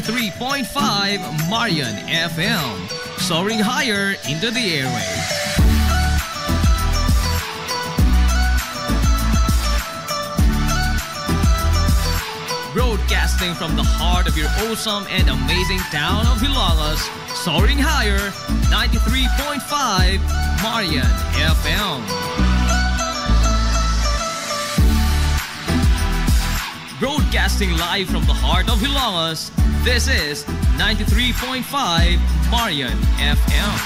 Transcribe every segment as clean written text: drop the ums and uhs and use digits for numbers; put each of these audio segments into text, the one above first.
93.5 Marian FM, soaring higher into the airwaves. Broadcasting from the heart of your awesome and amazing town of Hilalas, soaring higher, 93.5 Marian FM. Broadcasting live from the heart of Hilalas, this is 93.5 Marian FM.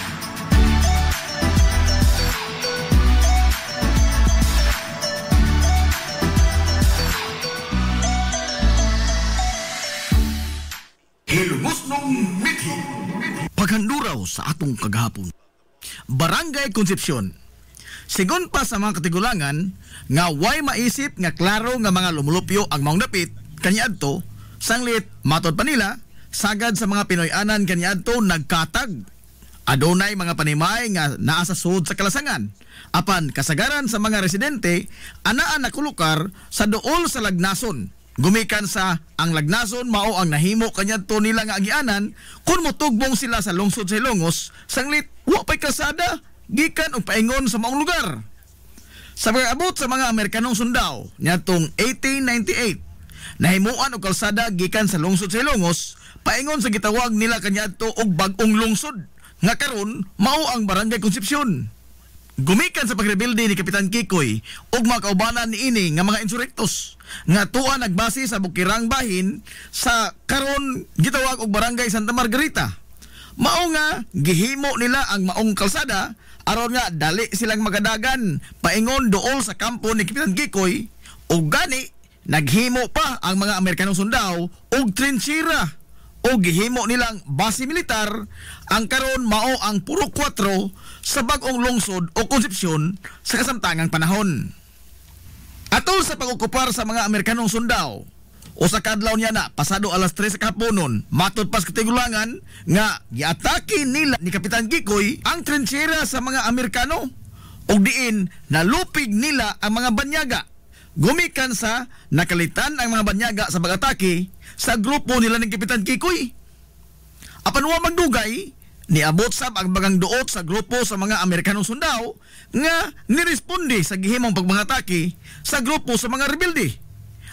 Hilmusnong mithi. Paghanduraw sa atong kagahapon. Barangay Concepcion. Sigon pa sa mga katigulangan nga way maisip nga klaro nga mga lumulupyo ang maong dapit kaniadto, sanglit matod pa nila sagad sa mga Pinoy-anan kaniadto nagkatag. Adunay mga panimay nga naa sa sud sa kalasangan. Apan kasagaran sa mga residente anaa nakulukar sa duol sa lagnason. Gumikan sa ang lagnason mao ang nahimo kaniadto nila nga agianan kun motugbong sila sa lungsod sa Ilongos, sanglit wa pay kalsada gikan og paingon sa maong lugar. Sa pag-abot sa mga Amerikanong sundao niadtong 1898, nahimuan og kalsada gikan sa lungsod sa Ilongos paingon sa gitawag nila kaniadto og bag-ong lungsod nga karon mao ang Barangay Concepcion. Gumikan sa pagrebilde ni Kapitan Kikoy ug mga kaubanan niini nga mga insurektos nga tuwa nagbase sa bukirang bahin sa karon gitawag og Barangay Santa Margarita. Mao nga gihimo nila ang maong kalsada aron nga dali silang magadagan paingon dool sa kampo ni Kapitan Kikoy ug gani naghimo pa ang mga Amerikanong sundao og trinchera o gihimo nilang base militar ang karon mao ang puro 4 sa bag-ong lungsod o Concepcion sa kasamtangang panahon. Atol sa pag-okupar sa mga Amerikanong sundao o sa kadlaw niya na pasado alas 3 sa kahaponon matod pas katigulangan nga giatake nila ni Kapitan Kikoy ang trinchera sa mga Amerikano ug diin nalupig nila ang mga banyaga. Gumikan sa nakalitan ang mga banyaga sa pag-atake sa grupo nila ng Kapitan Kikoy. Apan wa magdugay, niabot sab ang bagang duot sa grupo sa mga Amerikanong sundao nga niresponde sa gihimong pagbangatake sa grupo sa mga rebelde.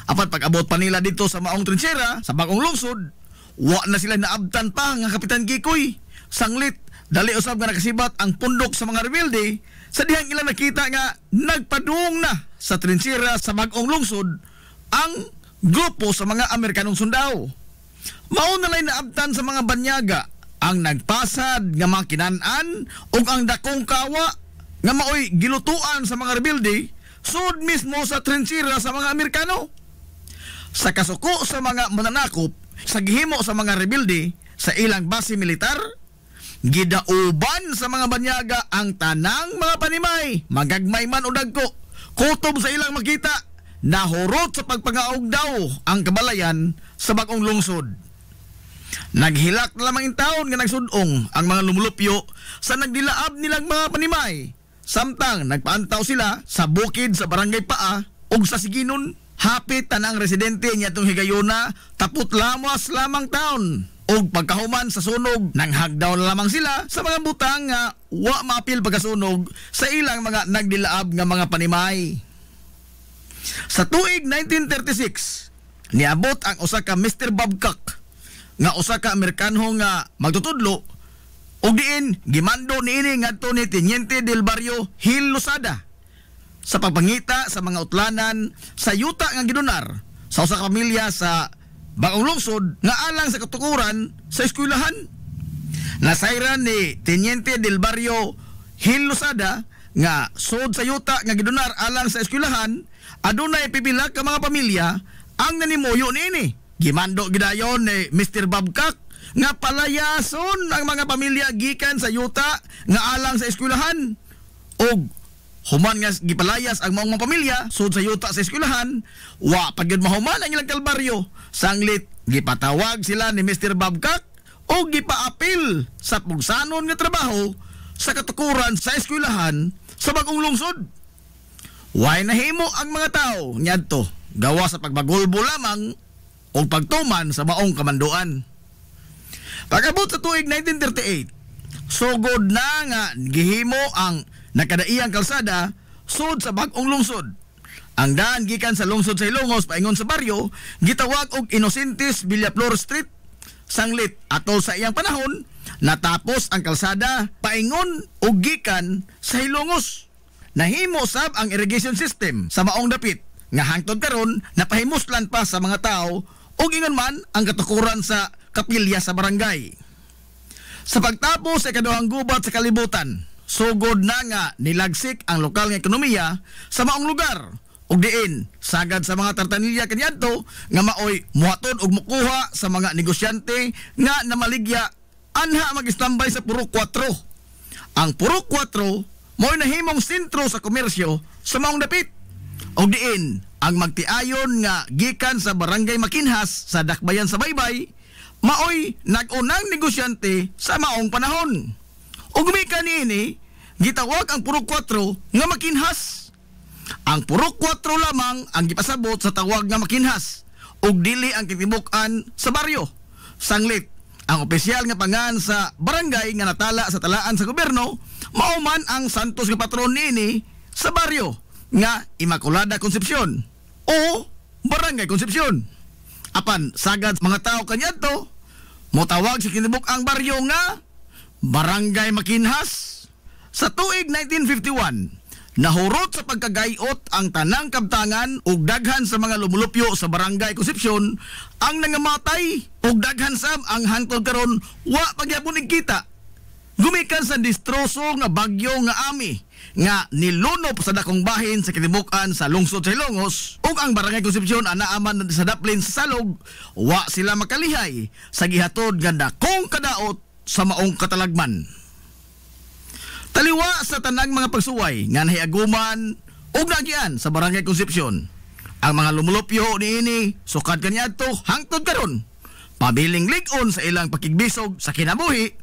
Apan pag-abot pa nila dito sa maong trinchera sa bagong lungsod, wa na sila naabtan pa nga Kapitan Kikoy. Sanglit, dali usab nga nakasibat ang pundok sa mga rebelde sa dihang ilang nakita nga nagpadung na sa trinchera sa bagong lungsod ang grupo sa mga Amerikanong sundao. Mao na lay naabtan sa mga banyaga ang nagpasad nga mga kinan-an ug ang dakong kawa nga maoy gilutuan sa mga rebelde sud mismo sa trinchera sa mga Amerikano. Sa kasuko sa mga mananakop sa gihimo sa mga rebelde sa ilang base militar, gidauban sa mga banyaga ang tanang mga panimay, magagmay man o dagko, kutob sa ilang makita, nahurot sa pagpangaog daw ang kabalayan sa bagong lungsod. Naghilak na lamang taon nga nagsudong ang mga lumulupyo sa nagdilaab nilang mga panimay, samtang nagpaantaw sila sa bukid sa Barangay Paa ug sa Siginon. Hapit tanang residente niya itong higayuna tapot lamas lamang taon ug pagkahuman sa sunog nang hagdaw na lamang sila sa mga butang nga wa mapil pagkasunog sa ilang mga nagdilaab nga mga panimay. Sa tuig 1936 niabot ang usa ka Mr. Babcock nga usa ka Amerikano nga magtutudlo ug diin gimando niini ngadto ni Teniente del Barrio Gil Losada sa pagpangita sa mga utlanan sa yuta nga gidonar sa usa ka pamilya sa bagong lungsod nga alang sa katukuran sa eskwelahan. Nasayran ni Teniente del Barrio Gil Losada nga sud sa yuta nga gidonar alang sa eskwelahan adunay pipila ka mga pamilya ang nanimuyo niini. Gimando gidayon ni Mr. Babcock nga palayason ang mga pamilya gikan sa yuta nga alang sa eskwelahan og human nga gipalayas ang maong mga pamilya sud sa yuta sa eskwelahan, wa pagyud mahuman ang ilang kalbaryo. Sanglit gipatawag sila ni Mr. Babcock o gipaapil sa pugsanon nga trabaho sa katukuran sa eskwelahan sa bagong lungsod. Way nahimo ang mga tao nyadto gawa sa pagbagulbo lamang o pagtuman sa maong kamanduan. Pag-abot sa tuig 1938, sugod na nga gihimo ang nakadaiyang kalsada sud sa bag-ong lungsod. Ang daan gikan sa lungsod sa Ilongos paingon sa baryo gitawag og Inocentes Villaflor Street. Sanglit atol sa iyang panahon natapos ang kalsada paingon og gikan sa Ilongos. Nahimo sab ang irrigation system sa maong dapit nga hangtod karon napahimuslan pa sa mga tao ug ingon man ang katukuran sa kapilya sa barangay. Sa pagtapos sa ikaduhang gubat sa kalibutan, sugod na nga nilagsik ang lokal nga ekonomiya sa maong lugar ug diin sagad sa mga tartanilya kaniadto nga maoy muhatod og mukuha sa mga negosyante nga namaligya anha mag-standby sa Purok 4. Ang Purok 4 mo'y nahimong sentro sa komersyo sa maong dapit ug diin ang magtiayon nga gikan sa Barangay Makinhas sa Dakbayan sa Baybay maoy nag-unang negosyante sa maong panahon. Ug gumikan niini gitawag ang Purok 4 nga Makinhas. Ang Purok 4 lamang ang gipasabot sa tawag nga Makinhas ug dili ang kitibukan sa baryo. Sanglit ang opisyal nga pangan sa barangay nga natala sa talaan sa gobyerno mao man ang santos nga patron niini sa baryo nga Immaculada Concepcion o Barangay Concepcion. Apan sagad mga tao kaniadto motawag sa kinibuk-ang baryo nga Barangay Makinhas. Sa tuig 1951 nahurot sa pagkagayot ang tanang kabtangan ug daghan sa mga lumulupyo sa Barangay Concepcion ang nangamatay ug daghan sab ang hangtod karon wa pagyapon kita. Gumikan sa distroso nga bagyo nga Ami nga nilunop sa dakong bahin sa kitibukan sa lungsod sa Ilongos ug ang Barangay Concepcion anaaman sa daplin sa salog wa sila makalihay sa gihatod nga dakong kadaot sa maong katalagman. Taliwa sa tanang mga pagsuway nga nahiaguman ug nagian sa Barangay Concepcion. Ang mga lumulupyo niini sukad kaniadto hangtod karon pabiling lig-on sa ilang pakigbisog sa kinabuhi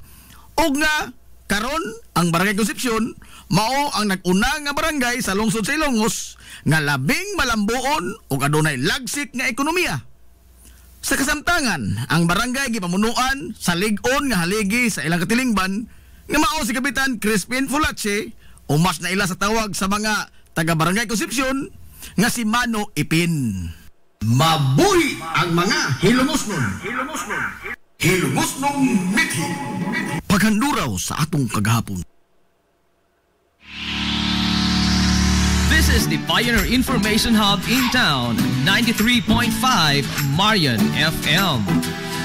ug nga karon ang Barangay Concepcion mao ang nag-una nga barangay sa lungsod sa Ilongos nga labing malambuon ug adunay lagsik nga ekonomiya. Sa kasamtangan, ang barangay gipamunuan sa lig-on nga haligi sa ilang katilingban nga mao si Kapitan Crispin Fulache o mas na ila sa tawag sa mga taga-Barangay Concepcion nga si Mano Ipin. Mabuhi ang mga hilumosnon. Hilumosnong mithi. Paghanduraw sa atong kagahapon. This is the Pioneer Information Hub in town, 93.5 Marian FM.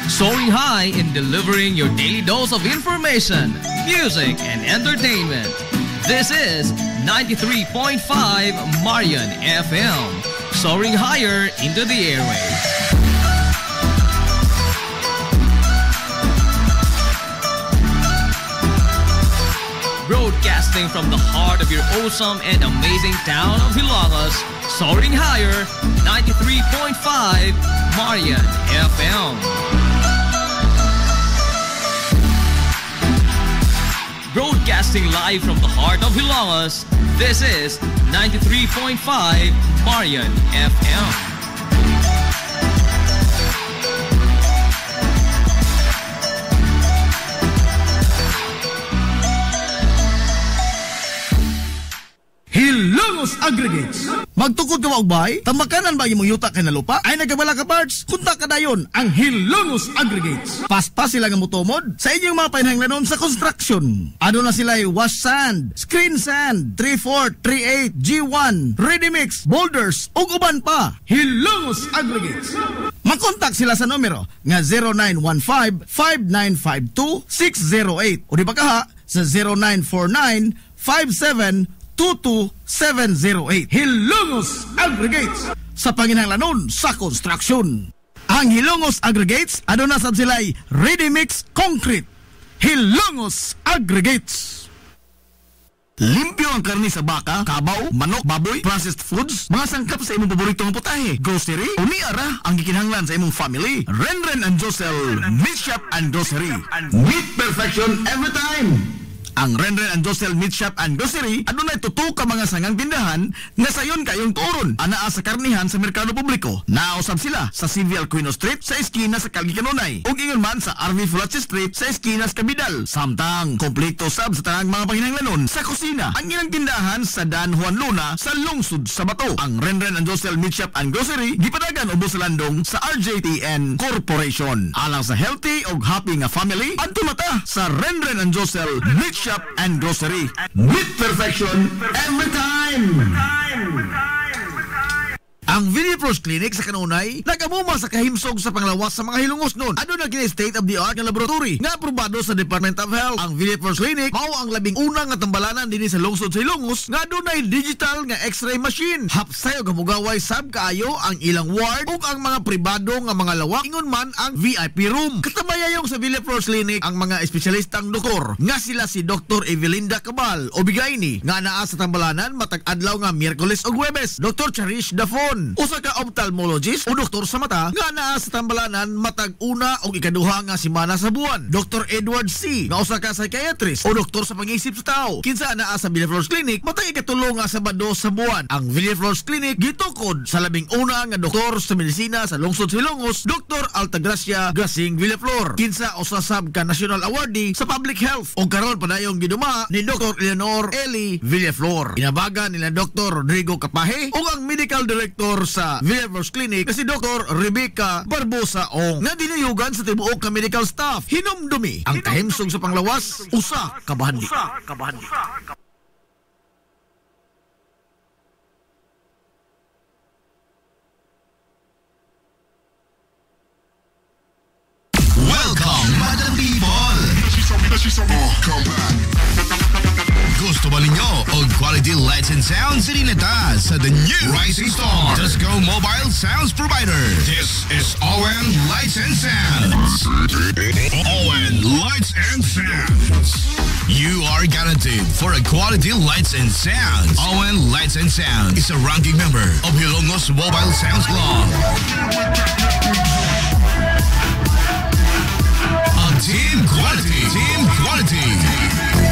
Soaring high in delivering your daily dose of information, music, and entertainment. This is 93.5 Marian FM. Soaring higher into the airwaves. Broadcasting from the heart of your awesome and amazing town of Hilagas, soaring higher, 93.5 Marian FM. Broadcasting live from the heart of Hilagas, this is 93.5 Marian FM. Hilongos Aggregates. Magtukod ka ba og bahay? Tamakanan ba imong yuta kay na lupa? Ay nagabala ka parts? Kunta ka dayon ang Hilongos Aggregates. Paspas sila nga motomod sa inyong mga panahanglanon sa construction. Ano na sila wash sand, screen sand, 3-4, 3-8, G1, ready mix, boulders ug uban pa. Hilongos Aggregates. Makontak sila sa numero nga 0915-5952-608 o di ba kaha sa 0949-5722-708. Hilongos Aggregates sa panginahanglanon sa construction. Ang Hilongos Aggregates aduna sad sila'y ready mix concrete. Hilongos Aggregates. Limpyo ang karni sa baka, kabaw, manok, baboy, processed foods, mga sangkap sa imong paboritong putahe, grocery, o niara ang gikinahanglan sa imong family. Renren and Josel, Meat Shop and Grocery. Meat perfection every time. Ang Renren and Josel Meat Shop and Grocery adunay tutok ka mga sangang tindahan nga sayon kayong turon anaa sa karnihan sa merkado publiko. Nausab sila sa CV Alcuino Street sa eskina sa Calgary Kanunay ug ingon man sa RV Fulache Street sa eskina sa Cabidal. Samtang kompleto sab sa tanang mga panginahanglanon sa kusina ang ilang tindahan sa Dan Juan Luna sa lungsod sa Bato. Ang Renren and Josel Meat Shop and Grocery gipadagan ubos sa landong sa RJTN Corporation. Alang sa healthy ug happy nga family, adto mata sa Renren and Josel Meat Shop and Grocery. Meat perfection every time. Ang Villa Frost Clinic sa Kanunay nagamuma sa kahimsog sa panglawas sa mga hilungos nun. Ano na kini state-of-the-art nga laboratory nga aprobado sa Department of Health. Ang Villa Frost Clinic mao ang labing unang nga tambalanan dinhi sa lungsod sa Ilongos nga adunay digital nga X-ray machine. Hapsay og gamugaway sab kaayo ang ilang ward ug ang mga pribado nga mga lawak ingon man ang VIP room. Katabayayong sa Villa Frost Clinic ang mga espesyalistang doktor nga sila si Dr. Evelinda Cabal o Bigaini nga naa sa tambalanan matag adlaw nga Miyerkules ug Huwebes. Dr. Cherish Dafon, usa ka ophthalmologist o doktor sa mata nga naa sa tambalanan matag una o ikaduha nga semana sa buwan. Dr. Edward C. nga usa ka psychiatrist o doktor sa pag-iisip sa tao kinsa naa sa Villaflores Clinic matag ikatulo nga Sabado sa buwan. Ang Villaflores Clinic gitukod sa labing una nga doktor sa medisina sa lungsod sa Ilongos, Dr. Altagracia Gasing Villaflor kinsa usa sab ka national awardee sa public health o karon padayong giduma ni Dr. Eleanor Eli Villaflor. Inabagan nila Dr. Rodrigo Capaje o ang medical director sa Villaflores Clinic na si Dr. Rebecca Barbosa Ong nga dinayugan sa tibuok ka medical staff. Hinumdumi ang kahimsog sa panglawas usa ka bahandi. Welcome, Madam People! Come back. Gusto ba ninyo og quality lights and sounds sinilita sa the new Rising Star Tesco Mobile Sounds Provider? This is ON Lights and Sounds. ON Lights and Sounds. You are guaranteed for a quality lights and sounds. ON Lights and Sounds is a ranking member of Hilongos Mobile Sounds Club. Team quality.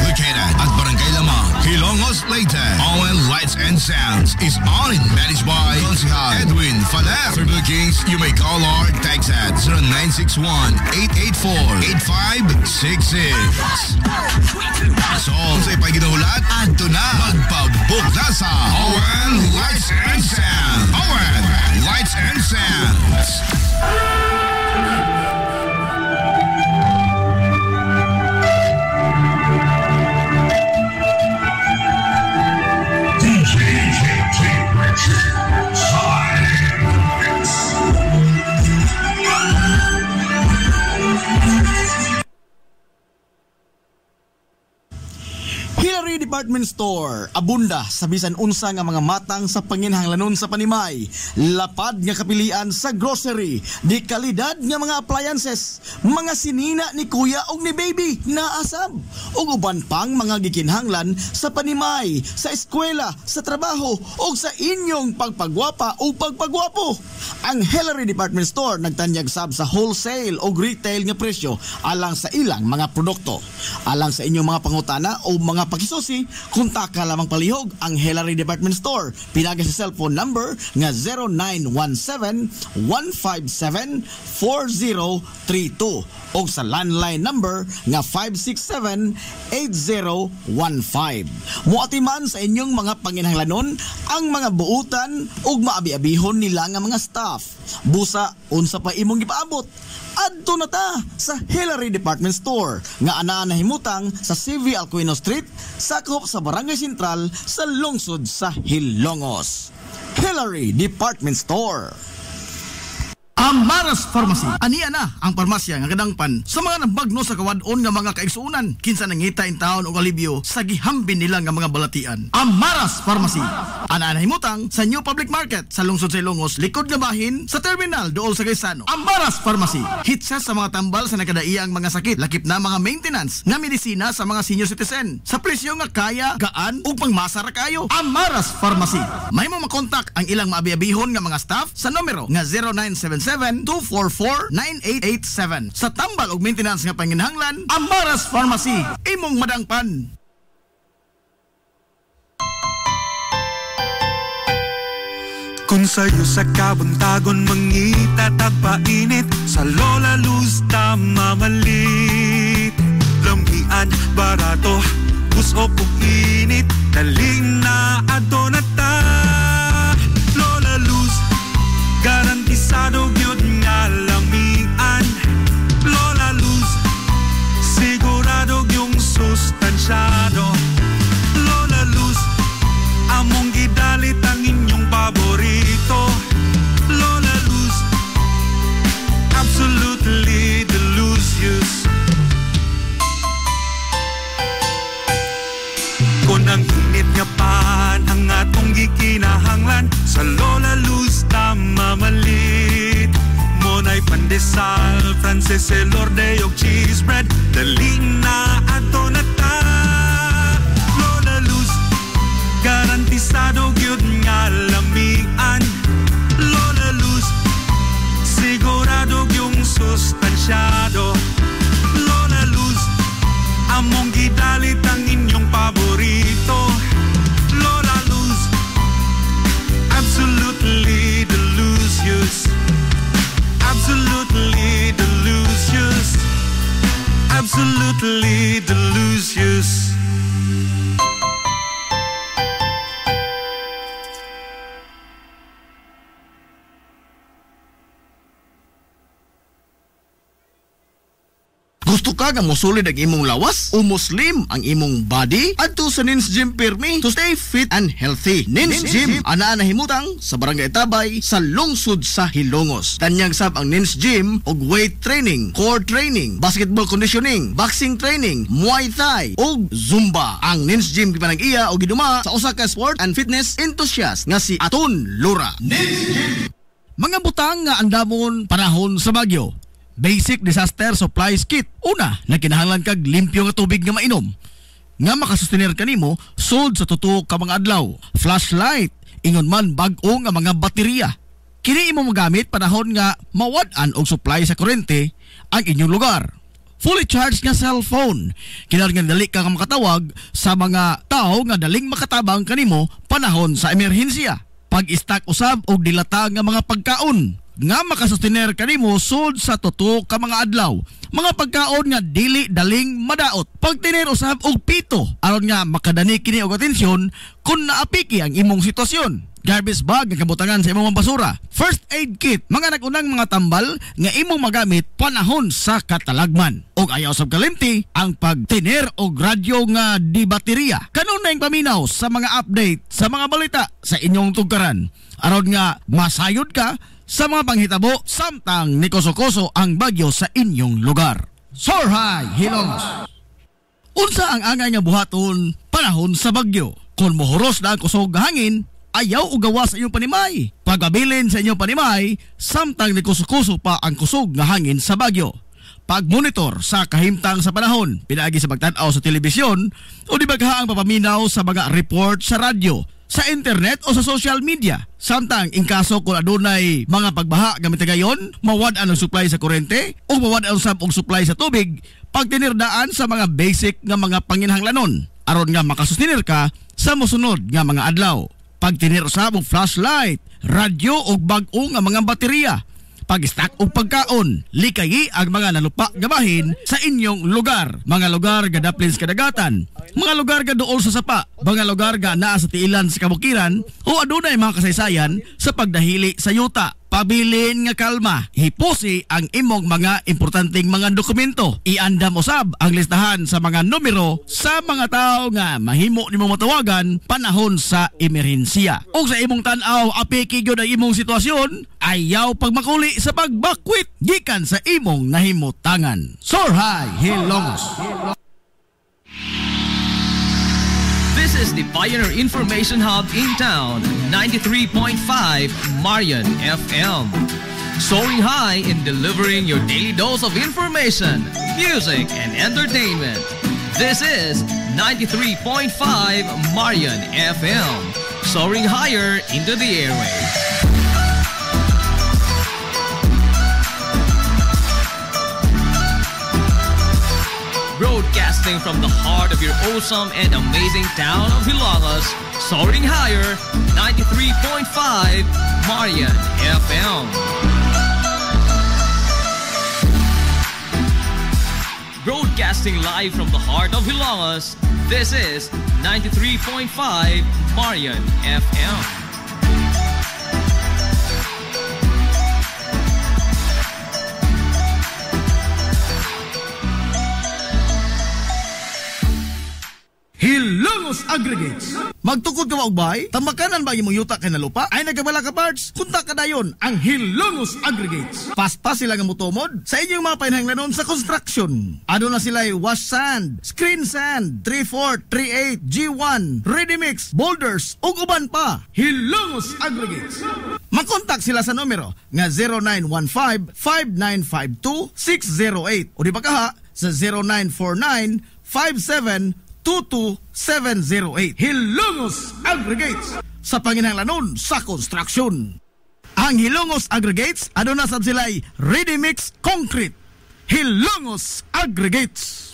Located at Barangay Lamang, Hilongos, Leyte. ON Lights and Sounds is owned and managed by Consihal Edwin Faler. For bookings, you may call or text at 0961-884-8566. So, sa ipaginahulat, adto na magpabook na sa ON Lights and Sounds. ON Lights and Sounds. Hillary Department Store, abunda sa bisan unsa nga mga matang sa panginhanglanon sa panimay, lapad nga kapilian sa grocery, di kalidad nga mga appliances, mga sinina ni kuya og ni baby naasab, ug uban pang mga gikinhanglan sa panimay, sa eskwela, sa trabaho ug sa inyong pagpagwapa o pagpagwapo. Ang Hillary Department Store nagtanyag sab sa wholesale o retail nga presyo alang sa ilang mga produkto. Alang sa inyong mga pangutana o mga pakisusi, kontak ka lamang palihog ang Hillary Department Store. Pinagi sa cellphone number nga 0917-157-4032 o sa landline number nga 567-8015. Muatiman sa inyong mga panginhanglanon ang mga buutan ug maabi-abihon nila nga mga staff. Busa, unsa pa imong gipaabot? Adto na ta sa Hillary Department Store nga anaa nahimutang sa CV Alcuino Street, sakop sa Barangay Sentral sa lungsod sa Hilongos. Hillary Department Store. Amaras Pharmacy. Aniya na ang parmasya nga kadangpan sa mga nabagno sa kawadon nga mga kaigsuunan kinsa nangita in taon og alibyo sa gihambin nila nga mga balatian. Amaras Pharmacy. Ana nahimutang sa New Public Market sa lungsod sa Ilongos, likod nga bahin sa terminal dool sa Gaisano. Amaras Pharmacy. Hitsa sa mga tambal sa nakadaiyang mga sakit, lakip na mga maintenance nga medisina sa mga senior citizen sa presyo nga kaya, gaan ug pangmasa ra kayo. Amaras Pharmacy. May mo makontak ang ilang maabi-abihon nga mga staff sa numero nga 0977-244-9887. Sa tambal og maintenance nga panginhanglan, Amaras Pharmacy, imong madangpan. Kung sa'yo sa kabuntagon mangita tagpainit, sa Lola Luz mamalit. Lamian, barato, puso kong init, daling na ato na ta. Lola Luz, garantisado gyud nga lamian. Lola Luz, sigurado yung sustansyado. Lola Luz, among gidalit ang inyong paborito. Lola Luz, absolutely delicious. Kung ang init nga pan ang atong gikinahanglan, sa Lola Luz mamalit. Monay pandesal, Frances elorde og cheese bread, daling na ato na ta. Lola Luz, garantisado gyud nga lamian. Lola Luz, sigurado yung sustansyado. Lola Luz, among gidalit ang inyong paborito. Lola Luz, absolutely delicious. Absolutely delicious. Absolutely delicious. Gusto ka nga mosulid ang imong lawas o muslim ang imong body? Adto sa Nins Gym Pirmi to stay fit and healthy. Nins Gym ana nahimutang sa Barangay Tabay sa lungsod sa Hilongos. Tanyag sab ang Nins Gym og weight training, core training, basketball conditioning, boxing training, Muay Thai og Zumba. Ang Nins Gym gipanag-iya og giduma sa usa ka sport and fitness enthusiast nga si Aton Lura. Nins Gym. Mga butang nga andamon panahon sa bagyo. Basic disaster supplies kit. Una, nakinahanglan kag limpyo nga tubig nga mainom. Nga makasustenir kanimo sold sa tutok ka mga adlaw. Flashlight, ingon man bag-o nga mga baterya. Kini imo magamit panahon nga mawad-an og supply sa kuryente ang inyong lugar. Fully charged nga cellphone. Kinahanglan dali ka nga makatawag sa mga tao nga daling makatabang kanimo panahon sa emerhensya. Pag-stack usab og dilata nga mga pagkaon nga makasustener kanimo sud sa tutok ka mga adlaw. Mga pagkaon nga dili daling madaot. Pagtiner usab og pito aron nga makadani kini og atensyon kung naapiki ang imong sitwasyon. Garbage bag nga kabutangan sa imong basura. First aid kit, mga nagunang mga tambal nga imong magamit panahon sa katalagman. Og ayaw sab kalimti ang pagtiner og radyo nga di baterya. Kanunay paminaw sa mga update sa mga balita sa inyong tugkaran aron nga masayod ka sa mga panghitabo samtang nikoso-koso ang bagyo sa inyong lugar. Sorhay, Hilongos. Unsa ang angay nga buhaton panahon sa bagyo? Kung mohuros na ang kusog hangin, ayaw ugawa sa inyong panimay. Pagabilin sa inyong panimay, samtang nikoso-koso pa ang kusog nga hangin sa bagyo. Pagmonitor sa kahimtang sa panahon, pinaagi sa pagtanaw sa telebisyon o di baghaang papaminaw sa mga report sa radyo, sa internet o sa social media. Samtang in kaso kung adunay mga pagbaha gamit gayon, mawad-an ang supply sa kuryente o mawad-an usab og supply sa tubig, pagtinirdaan sa mga basic nga mga panginahanglanon aron nga makasustinir ka sa mosunod nga mga adlaw. Pagtinir usab og flashlight, radyo o bag-o nga mga baterya. Pag-stack og pagkaon, likayi ang mga nalupa gabahin sa inyong lugar. Mga lugar ga daplin sa kadagatan, mga lugar ga duol sa sapa, mga lugar ga naa sa tiilan sa kabukiran o adunay mga kasaysayan sa pagdahili sa yuta. Pabilin nga kalma, hipusi ang imong mga importanteng mga dokumento. Iandam usab ang listahan sa mga numero sa mga tao nga mahimo nimo matawagan panahon sa emerhensiya. Ug sa imong tan-aw apiki gyud ang imong sitwasyon, ayaw pagmakuli sa pagbakwit gikan sa imong nahimutangan. Sorhay, Hilongos. This is the Pioneer Information Hub in town, 93.5 Marian FM. Soaring high in delivering your daily dose of information, music, and entertainment. This is 93.5 Marian FM. Soaring higher into the airwaves. Broadcasting from the heart of your awesome and amazing town of Hilongos, soaring higher, 93.5 Marian FM. Broadcasting live from the heart of Hilangas, this is 93.5 Marian FM. Hilongos Aggregates. Magtukod ka og bay? Tamakanan ba imong yuta kay nalupa? Ay nagabala ka parts? Kunta ka dayon ang Hilongos Aggregates. Paspas sila nga motomod sa inyong mga painahanglanon sa construction. Ano na sila wash sand, screen sand, 3/4, 3/8, G1, ready mix, boulders ug uban pa. Hilongos Aggregates. Makontak sila sa numero nga 0915-5952-608 o di ba kaha sa 0949-5722-708. Hilongos Aggregates sa panginahanglanon sa construction. Ang Hilongos Aggregates aduna sad sila'y ready mix concrete. Hilongos Aggregates.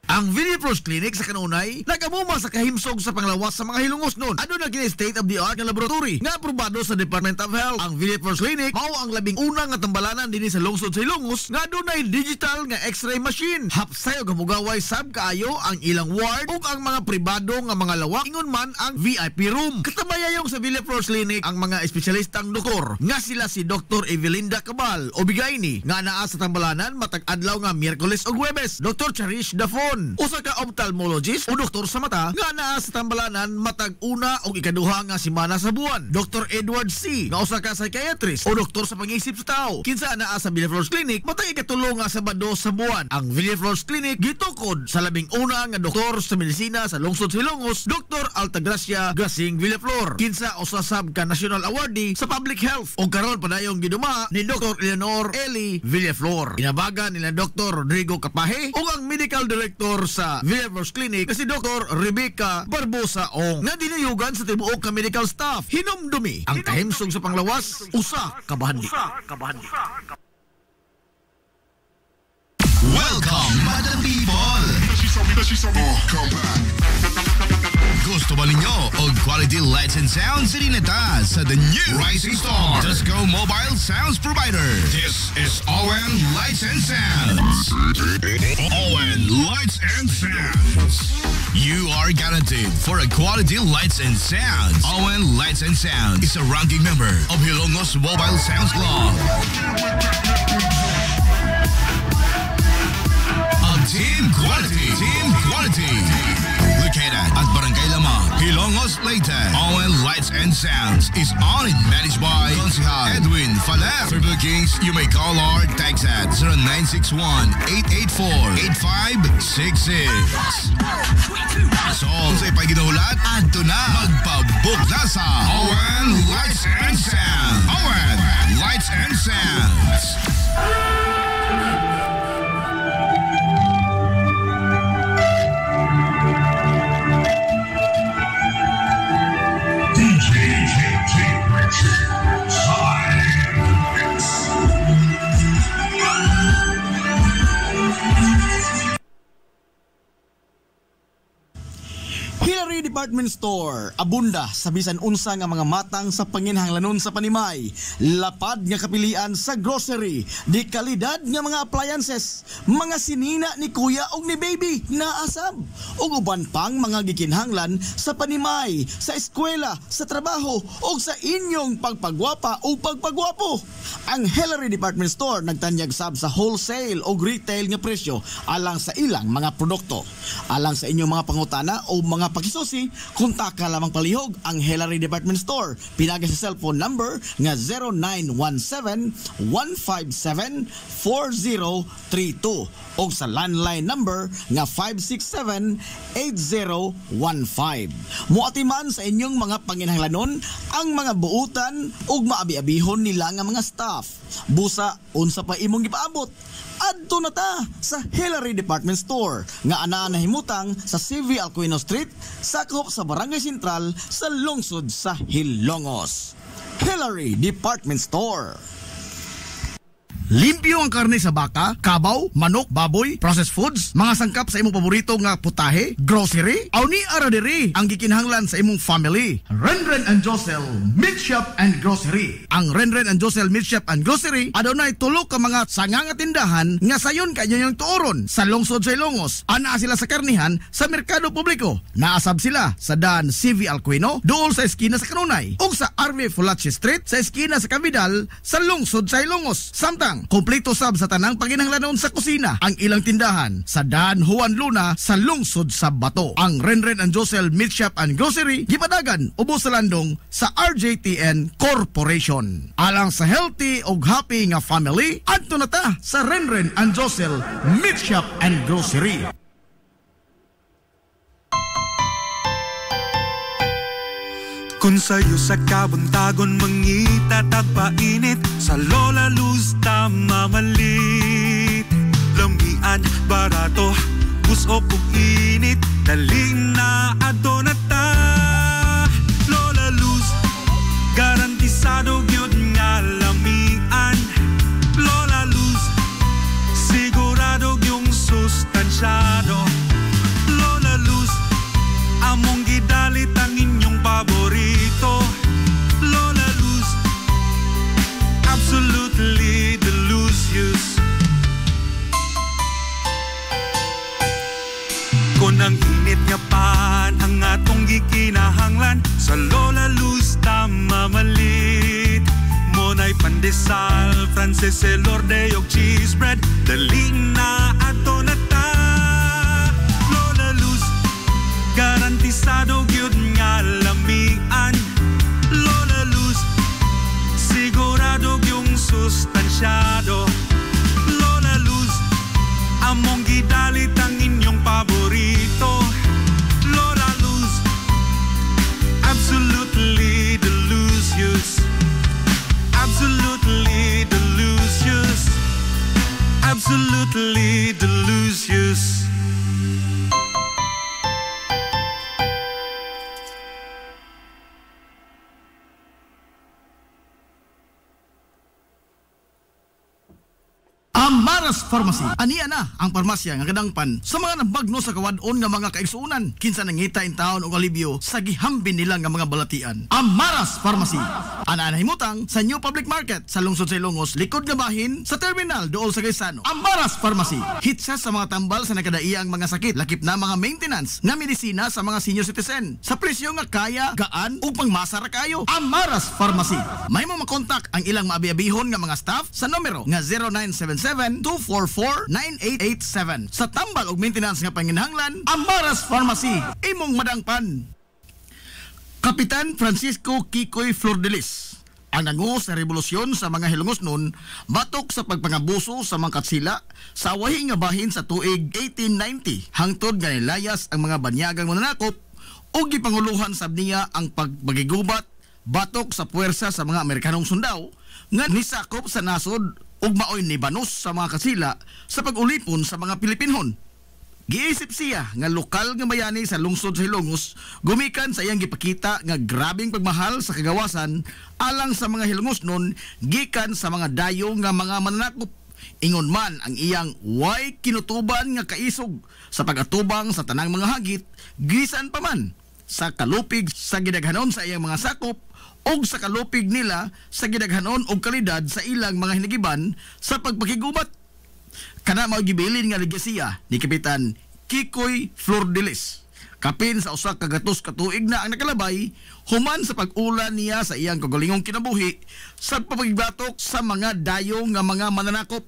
Ang Villaflores Clinic sa kanunay nagamuma sa kahimsog sa panglawas sa mga hilongos nun. Ano na gina state of the art nga laboratory nga aprobado sa Department of Health. Ang Villaflores Clinic mao ang labing una nga tambalanan dinhi sa lungsod sa Hilongos nga adunay digital nga x-ray machine. Hapsay og hamugaway sab kaayo ang ilang ward ug ang mga pribado nga mga lawak ingon man ang VIP room. Katabayayong sa Villaflores Clinic ang mga espesyalistang doktor nga sila si Dr. Evelinda Cabal o Bigayni nga naa sa tambalanan matag adlaw nga Miyerkules ug Huwebes. Dr. Cherish Dafon usa ka ophthalmologist o doktor sa mata nga naa sa tambalanan matag una o ikaduha nga semana sa buwan. Dr. Edward C. nga usa ka psychiatrist o doktor sa pag-iisip sa tao. Kinsa naa sa Villaflores Clinic matag ikatulo nga Sabado sa buwan. Ang Villaflores Clinic gitukod sa labing una nga doktor sa medisina sa lungsod sa Hilongos, Dr. Altagracia Grasing Villaflor. Kinsa usa sab ka national awardee sa public health o karon padayong giduma ni Dr. Eleanor Eli Villaflor. Inabagan nila Dr. Rodrigo Capahe o ang medical director sa Villaflores Clinic na si Dr. Rebecca Barbosa Ong na dinayugan sa tibuok ka medical staff. Hinumdumi ang kahimsog sa panglawas usa ka bahandi. Welcome, Madam People! Come back. Gusto ba ninyo og quality lights and sounds sa Rineta sa the new Rising Star Disco Mobile Sounds Provider? This is ON Lights and Sounds. ON Lights and Sounds. You are guaranteed for a quality lights and sounds. ON Lights and Sounds is a ranking member of Hilongos Mobile Sounds Club. Team Quality. Located at Barangay Lama, Hilongos, Leyte. ON Lights and Sounds is owned and managed by Consihal Edwin Faler. For bookings, you may call or text at 0961-884-8566. So, kung sa'y paginahulat, adto na. Magpabook na sa ON Lights and Sounds. ON Lights and Sounds. Hillary Department Store, abunda sa bisan unsa nga mga matang sa panginhanglanon sa panimay, lapad nga kapilian sa grocery, di kalidad nga mga appliances, mga sinina ni kuya og ni baby naasab, ug uban pang mga gikinhanglan sa panimay, sa eskwela, sa trabaho ug sa inyong pagpagwapa o pagpagwapo. Ang Hillary Department Store nagtanyag sab sa wholesale o retail nga presyo alang sa ilang mga produkto. Alang sa inyong mga pangutana o mga pakisusi, kontak ka lamang palihog ang Hillary Department Store. Pinagi sa cellphone number nga 0917-157-4032 o sa landline number nga 567-8015. Muatiman sa inyong mga panginhanglanon ang mga buutan ug maabi-abihon nila nga mga staff. Busa, unsa pa imong gipaabot? Adto na ta sa Hillary Department Store nga ana nahimutang sa CV Alcuino Street, sakop sa Barangay Sentral sa lungsod sa Hilongos. Hillary Department Store. Limpyo ang karne sa baka, kabaw, manok, baboy, processed foods, mga sangkap sa imong paborito nga putahe, grocery, aw ni ara diri ang gikinahanglan sa imong family. Renren and Josel Meat Shop and Grocery. Ang Renren and Josel Meat Shop and Grocery adunay tulo ka mga sanga nga tindahan nga sayon kanyo yung tuoron sa lungsod sa Ilongos. Ana sila sa karnihan sa merkado publiko. Naasab sila sa Dan CV Alcuino duol sa eskina sa Kanunay ug sa RV Fulache Street sa eskina sa Cavidal sa lungsod sa Ilongos. Samtang kompleto sab sa tanang panginahanglanon sa kusina ang ilang tindahan sa Dan Juan Luna sa lungsod sa Bato. Ang Renren and Josel Meat Shop and Grocery gipadagan ubos sa landong sa RJTN Corporation. Alang sa healthy ug happy nga family, adto na ta sa Renren and Josel Meat Shop and Grocery. Kung sa'yo sa kabuntagon mangita tagpainit sa Lola Luz tamamalit. Lamian, barato, busok ug init, daling na adto na ta. Lola Luz, garantisado gyud nga lamian. Lola Luz, sigurado yung sustansyado. Lola Luz, among gidalit ang inyong paborito. Lola Luz, absolutely delicious. Kung ang init nga pan ang atong gikinahanglan, sa Lola Luz tamamalit. Monay pandesal, Frances Elorde og cheese bread, dali na ato na ta. Lola Luz, garantisado gyud nga lamian. Lola Luz, sigurado yung sustansyado. Lola Luz, among gidalit ang inyong paborito. Lola Luz, absolutely delicious. Absolutely delicious. Absolutely delicious. Amaras Pharmacy. Aniya na ang parmasya nga kadangpan sa mga nabagno sa kawadon nga mga kaigsuunan. Kinsa nangita in taon og alibyo sa gihambin nila nga mga balatian. Amaras Pharmacy. Ana himutang sa New Public Market sa lungsod sa Ilongos, likod nga bahin sa terminal duol sa Gaisano. Amaras Pharmacy. Hitsa sa mga tambal sa nakadaiang mga sakit, lakip na mga maintenance nga medisina sa mga senior citizen. Sa presyo nga kaya, gaan ug pangmasa ra kayo. Amaras Pharmacy. May mo makontak ang ilang maabi-abihon nga mga staff sa numero nga 0977-244-9887. Sa tambal ug maintenance nga panginahanglan, Amaras Pharmacy, imong madangpan. Kapitan Francisco Kikoy Flordelis, ang nangu sa revolusyon sa mga Hilongos noon, batok sa pagpangabuso sa mga katsila sa wahi nga bahin sa tuig 1890, hangtod nga nilayas ang mga banyagang mananakop o gipanguluhan sab niya ang pagbagigubat batok sa puwersa sa mga Amerikanong sundao nga nisakop sa nasod ug maoy ni banos sa mga kasila sa pag-ulipon sa mga Pilipinhon. Giisip siya nga lokal nga bayani sa lungsod sa Hilongos gumikan sa iyang gipakita nga grabing pagmahal sa kagawasan alang sa mga Hilongos nun gikan sa mga dayo nga mga mananakop. Ingon man ang iyang way kinutuban nga kaisog sa pag-atubang sa tanang mga hagit, gisan pa man sa kalupig sa gidaghanon sa iyang mga sakop og sa kalupig nila sa gidaghanon og kalidad sa ilang mga hinigiban sa pagpakigubat. Kana mao gibilin nga legasiya ni Kapitan Kikoy Flordelis. Kapin sa usa ka gatos ka tuig na ang nakalabay human sa pag-ulan niya sa iyang kagalingong kinabuhi sa pagbatok sa mga dayo nga mga mananakop.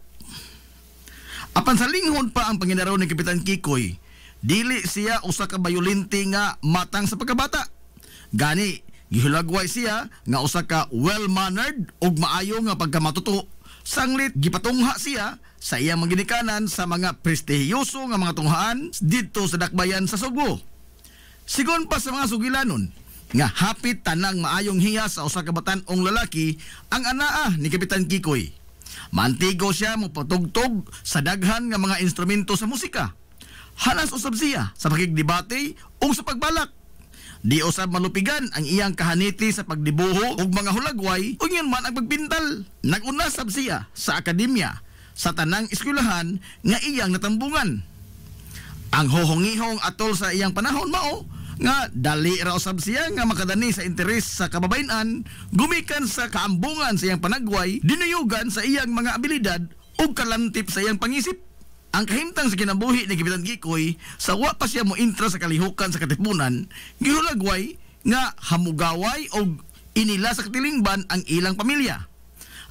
Apan sa linghon pa ang panginaraw ni Kapitan Kikoy, dili siya usa ka bayolente nga matang sa pagkabata. Gani gihulagway siya nga usa ka well-mannered ug maayo nga pagkamatuto. Sanglit gipatungha siya sa iyang maginikanan sa mga prestihiyoso nga mga tunghaan didto sa dakbayan sa Sugbo. Sigon pa sa mga sugilanon nga hapit tanang maayong hiya sa usa ka batan-ong lalaki ang anaa ni Kapitan Kikoy. Mantigo siya mopatugtog sa daghan nga mga instrumento sa musika. Hanas usab siya sa pakigdebate o sa pagbalak. Di usab malupigan ang iyang kahaniti sa pagdibuho ug mga hulagway, unyon man ang pagpintal. Naguna sab siya sa akademya sa tanang eskwelahan nga iyang natambungan. Ang hohongihong atol sa iyang panahon mao nga dali ra usab siya nga makadani sa interes sa kababayen-an, gumikan sa kaambungan sa iyang panagway, dinuyugan sa iyang mga abilidad ug kalantip sa iyang pangisip. Ang kahimtang sa kinabuhi ni Kapitan Kikoy, sa wa pa siya mo intra sa kalihukan sa katipunan, gihulagway nga hamugaway o inila sa katilingban ang ilang pamilya.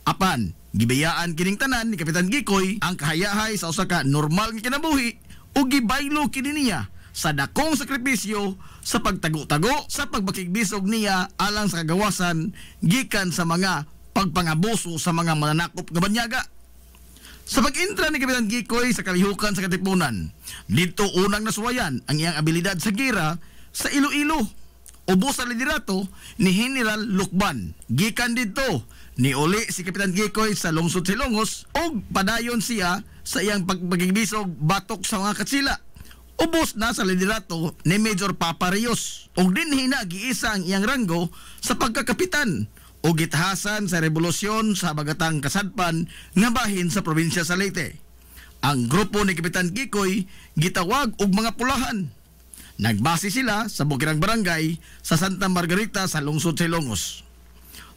Apan, gibayaan kining tanan ni Kapitan Kikoy ang kahayahay sa usa ka normal nga kinabuhi o gibaylo kini niya sa dakong sakripisyo sa pagtago-tago sa pagbakigbisog niya alang sa kagawasan gikan sa mga pagpangabuso sa mga mananakop nga banyaga. Sa pag-intra ni Kapitan Kikoy sa kalihukan sa katipunan, dito unang nasuwayan ang iyang abilidad sa gira sa Iloilo. Ubos sa liderato ni General Lukban. Gikan dito ni uli si Kapitan Kikoy sa lungsod Silongos o padayon siya sa iyang pagpagigbisog batok sa mga katsila. Ubos na sa liderato ni Major Papa Rios o dinhina giisa ang iyang ranggo sa pagkakapitan o gitahasan sa revolusyon sa Bagatang Kasadpan nga bahin sa probinsya sa Leyte. Ang grupo ni Kapitan Kikoy gitawag og mga pulahan. Nagbase sila sa bukirang barangay sa Santa Margarita sa lungsod Silongos.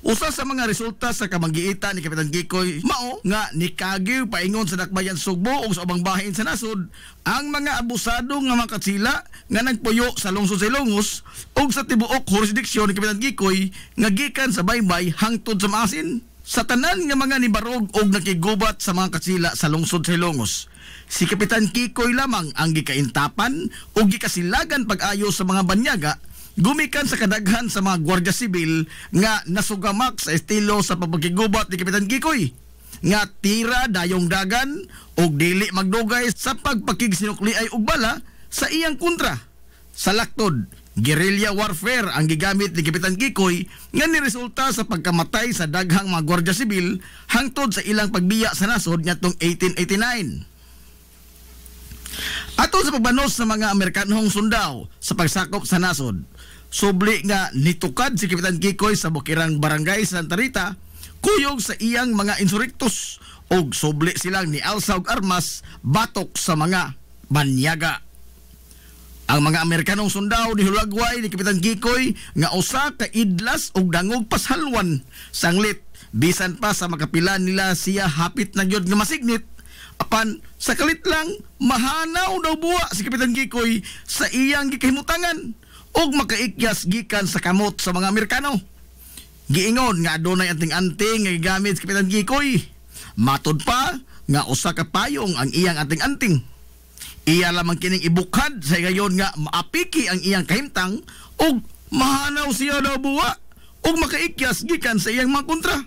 Usa sa mga resulta sa kamanggiita ni Kapitan Kikoy mao nga nikagiw paingon sa dakbayan Sugbo ug sa ubang bahin sa nasod ang mga abusado nga mga katsila nga nagpuyo sa lungsod Silongos ug sa tibuok jurisdiksyon ni Kapitan Kikoy nga gikan sa baybay hangtod sa maasin. Sa tanan nga mga nibarog ug nakigubat sa mga katsila sa lungsod Silongos, si Kapitan Kikoy lamang ang gikaintapan ug gikasilagan pag-ayo sa mga banyaga, gumikan sa kadaghan sa mga Gwardiya Sibil nga nasugamak sa estilo sa pagpakigubat ni Kapitan Kikoy nga tira dayong dagan og dili magdugay sa pagpakigsinukliay og bala sa iyang kontra. Sa laktod, guerrilla warfare ang gigamit ni Kapitan Kikoy nga niresulta sa pagkamatay sa daghang mga Gwardiya Sibil hangtod sa ilang pagbiya sa nasod ngadtong 1889. Atol sa pagbanos sa mga Amerikanong sundao sa pagsakop sa nasod, subli nga nitukad si Kapitan Kikoy sa bukirang barangay sa Santa Rita, kuyog sa iyang mga insurrectos og subli silang ni alsa og armas batok sa mga banyaga. Ang mga Amerikanong sundao ni hulagway ni Kapitan Kikoy nga usa ka idlas og dangog pashalwan sanglit bisan pa sa makapilan nila siya hapit na gyud nga masignit. Apan sa kalit lang mahanaw daw buwa si Kapitan Kikoy sa iyang gikahimutangan og makaikyas gikan sa kamot sa mga Amerikano. Giingon nga adunay anting-anting nga gigamit si Kapitan Kikoy. Matod pa nga usa ka payong ang iyang anting-anting. Iya lamang kining ibukhad sa gayon nga maapiki ang iyang kahimtang og mahanaw siya daw buwa og makaikyas gikan sa iyang mga kontra.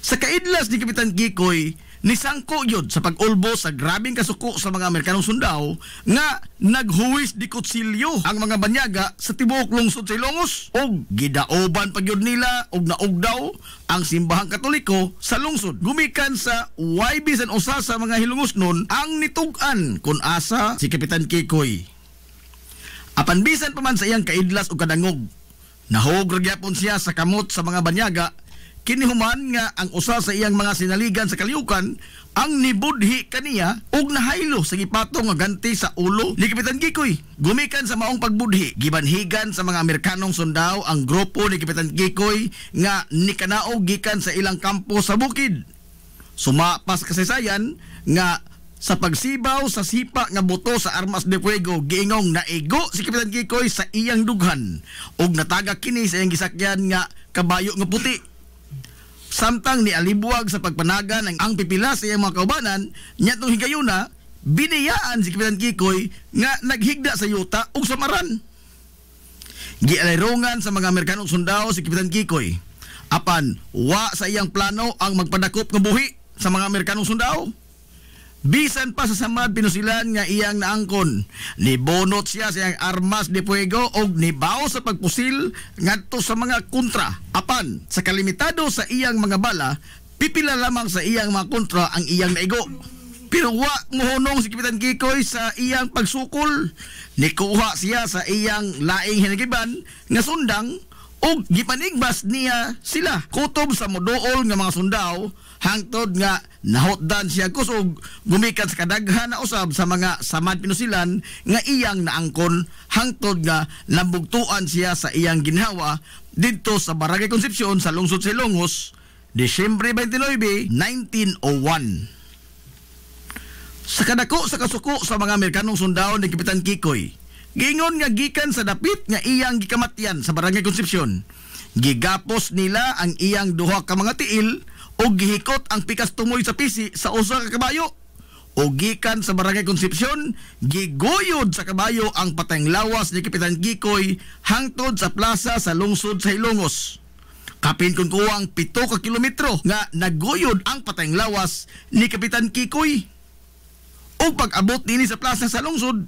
Sa kaidlas ni Kapitan Kikoy, nisangko yun sa pag-ulbo sa grabing kasuko sa mga Amerikanong sundao nga naghuwis di kutsilyo ang mga banyaga sa tibuok lungsod sa Ilongos og gidaoban pa gyud nila og naugdaw ang simbahang Katoliko sa lungsod. Gumikan sa way bisan usa sa mga hilungos nun ang nitug-an kun asa si Kapitan Kikoy. Apan bisan pa man sa iyang kaidlas o kadangog, nahog gyapon siya sa kamot sa mga banyaga. Kinihuman nga ang usa sa iyang mga sinaligan sa kaliukan ang nibudhi kaniya og nahaylo sa gipatong nga ganti sa ulo ni Kapitan Kikoy. Gumikan sa maong pagbudhi, gibanhigan sa mga Amerikanong sundao ang grupo ni Kapitan Kikoy nga nikanaog gikan sa ilang kampo sa bukid. Sumapas kasaysayan nga sa pagsibaw sa sipa nga buto sa armas de fuego, giingong naigo si Kapitan Kikoy sa iyang dughan og natagak kini sa iyang gisakyan nga kabayo nga puti. Samtang ni alibuwag sa pagpanagan ang pipila sa iyang mga kaubanan, nyatong higayuna, biniyaan si Kapitan Kikoy nga naghigda sa yuta o sa maran. Gialayrungan sa mga Amerikanong sundao si Kapitan Kikoy. Apan, wa sa iyang plano ang magpadakop ng buhi sa mga Amerikanong sundao. Bisan pa sa samad pinusilan nga iyang naangkon, nibonot siya sa iyang armas de fuego o nibaw sa pagpusil ngadto sa mga kontra. Apan, sa kalimitado sa iyang mga bala, pipila lamang sa iyang mga kontra ang iyang naigo. Pero Pero wa mohunong si Kapitan Kikoy sa iyang pagsukol. Nikuha siya sa iyang laing hinagiban nga sundang ug gipanigbas niya sila kutob sa moduol nga mga sundao hangtod nga nahotdan siya kusog gumikan sa kadaghan na usab sa mga samad pinusilan nga iyang naangkon hangtod nga nabugtuan siya sa iyang ginhawa didto sa Barangay Concepcion sa lungsod sa Ilongos Disyembre 29, 1901. Sa kadako sa kasuko sa mga Amerikanong sundao ni Kapitan Kikoy, giingon nga gikan sa dapit nga iyang gikamatyan sa Barangay Concepcion. Gigapos nila ang iyang duha ka mga tiil o gihikot ang pikas tumoy sa pisi sa usa ka kabayo. O gikan sa Barangay Concepcion, giguyod sa kabayo ang patayng lawas ni Kapitan Kikoy hangtod sa plaza sa lungsod sa Ilongos. Kapin kung kuwang 7 ka kilometro nga naguyod ang patayng lawas ni Kapitan Kikoy. O pag-abot nini sa plaza sa lungsod,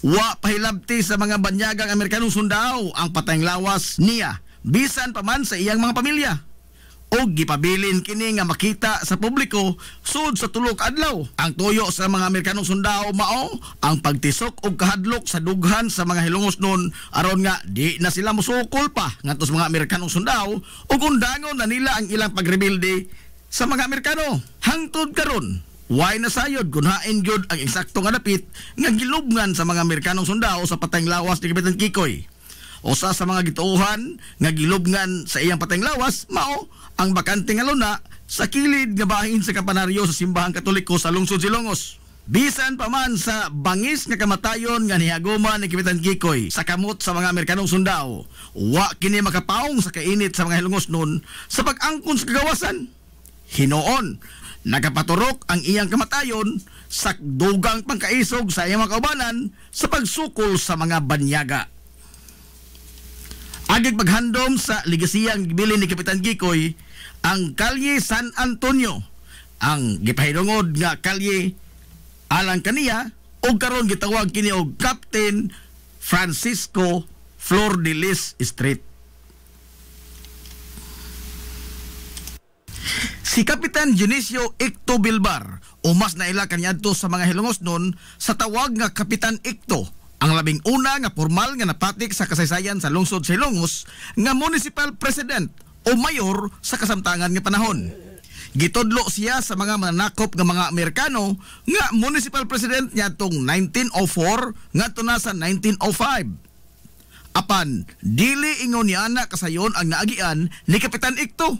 wa pahilabti sa mga banyagang Amerikanong sundao ang patayng lawas niya, bisan pa man sa iyang mga pamilya. O gipabilin kini nga makita sa publiko sud sa tulok adlaw. Ang tuyo sa mga Amerikanong sundao mao ang pagtisok og kahadlok sa dughan sa mga Hilongos noon aron nga di na sila musukol pa ngadto sa mga Amerikanong sundao ug undangon na nila ang ilang pagrebelde sa mga Amerikano. Hangtod karon way nasayod kung hain gyud ang eksakto nga dapit nga gilubngan sa mga Amerikanong sundao sa patayng lawas ni Kapitan Kikoy. Usa sa mga gituohan nga gilubngan sa iyang patayng lawas mao ang bakante nga luna sa kilid nga bahin sa kampanaryo sa Simbahang Katoliko sa lungsod Ilongos. Bisan pa man sa bangis nga kamatayon nga nihaguma ni Kapitan Kikoy sa kamot sa mga Amerikanong sundao, wa kini makapaong sa kainit sa mga Hilongos noon sa pag-angkon sa kagawasan. Hinoon, nagapaturok ang iyang kamatayon sa dugang pangkaisog sa iyang mga kaubanan sa pagsukol sa mga banyaga. Agig paghandom sa ligasiyang gibilin ni Kapitan Kikoy ang Kalye San Antonio, ang gipahilungod nga kalye alang kaniya o karon gitawag kini og Captain Francisco Flor de Lis Street. Si Kapitan Dionisio Icto Bilbar o mas naila kaniadto sa mga Hilongos noon sa tawag nga Kapitan Icto, ang labing una nga formal nga napatik sa kasaysayan sa lungsod sa Ilongos nga municipal president o mayor sa kasamtangan nga panahon. Gitudlo siya sa mga mananakop nga mga Amerikano nga municipal president niya tong 1904 ngadto na sa 1905. Apan dili ingon niya na kasayon ang naagian ni Kapitan Icto.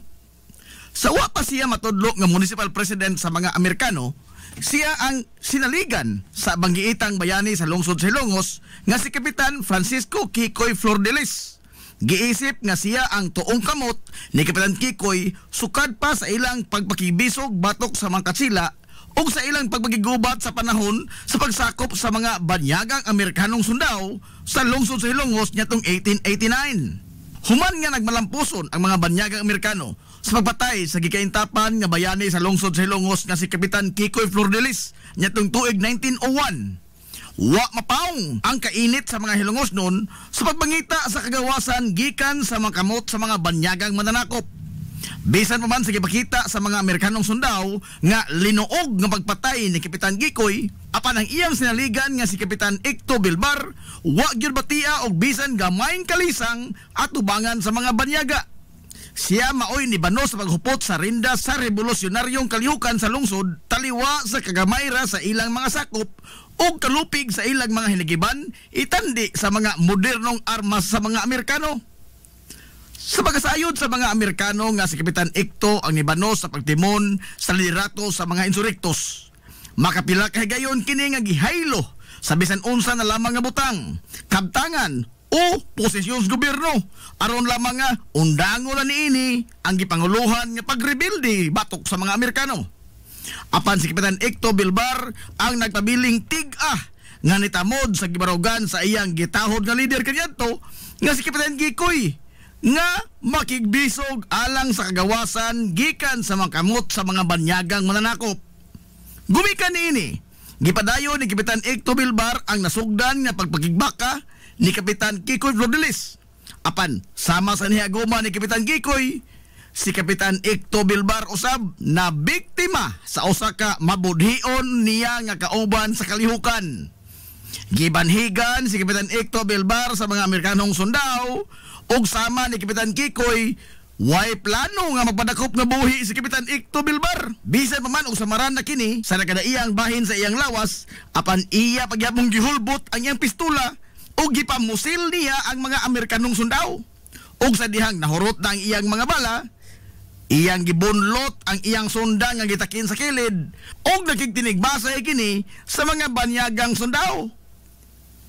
Sa wa pa siya matudlo nga municipal president sa mga Amerikano, siya ang sinaligan sa banggiitang bayani sa lungsod sa Ilongos nga si Kapitan Francisco Kikoy Flor de Lis. Giisip nga siya ang tuong kamot ni Kapitan Kikoy sukad pa sa ilang pagpakibisog batok sa mga katsila o sa ilang pagpagigubat sa panahon sa pagsakop sa mga banyagang Amerikanong sundao sa lungsod sa Ilongos nitong 1889. Human nga nagmalampuson ang mga banyagang Amerikano sa pagpatay sa gikaintapan nga bayani sa lungsod sa Ilongos nga si Kapitan Kikoy Flor de Lis nitong tuig 1901. Wa mapaong ang kainit sa mga Hilongos noon sa pagbangita sa kagawasan gikan sa mga kamot sa mga banyagang mananakop. Bisan pa man sa gipakita sa mga Amerikanong sundao nga linuog nga pagpatay ni Kapitan Kikoy, apan ang iyang sinaligan nga si Kapitan Icto Bilbar, wa gyud batia og bisan gamayng kalisang at tubangan sa mga banyaga. Siya maoy ni bano sa paghupot sa rinda sa revolusyonaryong kalihukan sa lungsod, taliwa sa kagamayra sa ilang mga sakop o kalupig sa ilang mga hinigiban, itandi sa mga modernong armas sa mga Amerikano. Sa pagkasayod sa mga Amerikano nga si Kapitan Icto ang nibano sa pagtimon sa liderato sa mga insurrektos. Makapila ka higayon kini nga gihaylo sa bisan unsa na lamang nga butang, kabtangan o posisyon sa gobyerno aron lamang nga undangon na niini ang gipanguluhan nga pagrebelde batok sa mga Amerikano. Apan si Kapitan Icto Bilbar ang nagpabiling tig-ah nga nitamod sa gibarugan sa iyang gitahod nga leader kaniadto nga si Kapitan Kikoy nga makigbisog alang sa kagawasan gikan sa mga kamot sa mga banyagang mananakop. Gumikan niini, gipadayon ni Kapitan Icto Bilbar ang nasugdan nga pagpakigbaka ni Kapitan Kikoy Flor de Lis. Apan sama sa nihaguma ni Kapitan Kikoy, si Kapitan Icto Bilbar usab na biktima sa usa ka mabudhion niya nga kauban sa kalihukan. Gibanhigan si Kapitan Icto Bilbar sa mga Amerikanong sundao ug sama ni Kapitan Kikoy way plano nga magpadakop nga buhi si Kapitan Icto Bilbar. Bisan pa man og samaran na kini sa nakadaiyang bahin sa iyang lawas apan iya pagyapong gihulbot ang iyang pistola ug gipamusil niya ang mga Amerikanong sundao. Ug sa dihang nahurot na ang iyang mga bala, iyang gibunlot ang iyang sundang nga gitakin sa kilid ug nagkigtinigbasay kini sa mga banyagang sundao.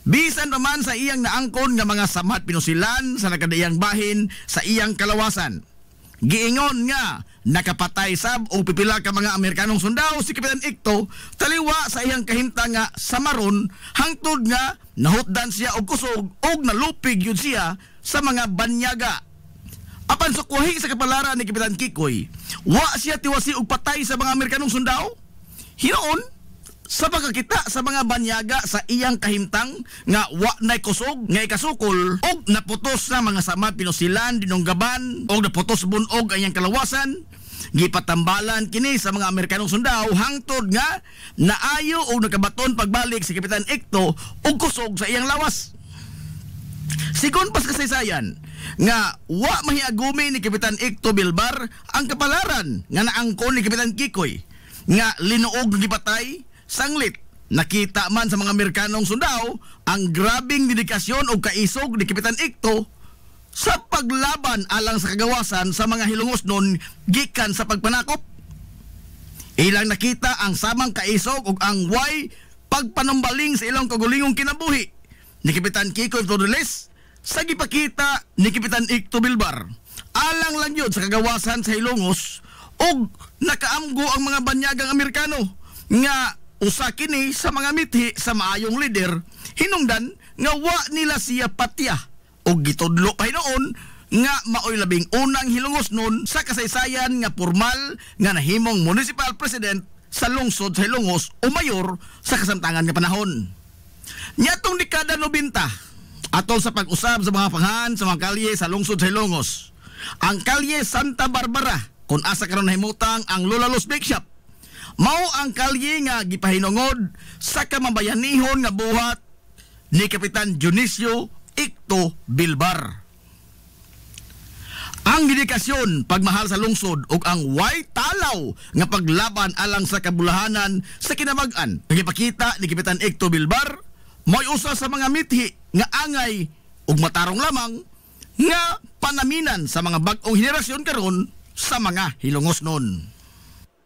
Bisan pa man sa iyang naangkon nga mga samat pinusilan sa nakadaiyang bahin sa iyang kalawasan. Giingon nga nakapatay sab o pipila ka mga Amerikanong sundao si Kapitan Icto taliwa sa iyang kahimtang nga samaron hangtod nga nahutdan siya og kusog og nalupig yun siya sa mga banyaga. Apan sukwahi sa kapalaran ni Kapitan Kikoy, wa siya tiwasi og patay sa mga Amerikanong sundao. Hinoon sa pagkakita sa mga banyaga sa iyang kahimtang nga wa nay kusog nga ikasukol og naputos na mga samat pinusilan dinunggaban og naputos bunog ang iyang kalawasan. Gipatambalan kini sa mga Amerikanong sundao hangtod nga naayo og nakabaton pagbalik si Kapitan Icto og kusog sa iyang lawas. Sigon pas kasaysayan nga wa mahiagumi ni Kapitan Icto Bilbar ang kapalaran nga naangkon ni Kapitan Kikoy nga linuog ng gipatay sanglit. Nakita man sa mga Amerikanong sundao ang grabing dedikasyon o kaisog ni Kapitan Icto sa paglaban alang sa kagawasan sa mga hilungos nun gikan sa pagpanakop. Ilang nakita ang samang kaisog ug ang way pagpanumbaling sa ilang kagulingong kinabuhi ni Kapitan Kikoy Floriles sa gipakita ni Kapitan Icto Bilbar. Alang lang yun sa kagawasan sa hilungos ug nakaamgo ang mga banyagang Amerikano nga usa kini sa mga mithi sa maayong lider hinungdan nga wa nila siya patya og gitudlo pa noon nga maoy labing unang hilungos nun sa kasaysayan nga formal nga nahimong municipal president sa lungsod sa Hilongos o mayor sa kasamtangan nga panahon. Nyatong dekada 90 atol sa pag-usab sa mga panghan sa mga kalye sa lungsod sa Hilongos, ang kalye Santa Barbara kung asa karon nahimutang ang Lulalos Bake Shop mao ang kalye nga gipahinungod sa kamambayanihon nga buhat ni Kapitan Dionisio Icto Bilbar. Ang dedikasyon, pagmahal sa lungsod ug ang way talaw nga paglaban alang sa kabulahanan sa kinabag-an nagipakita ni Kapitan Icto Bilbar mo'y usa sa mga mithi nga angay ug matarong lamang nga panaminan sa mga bag-ong henerasyon karon sa mga hilongos nun.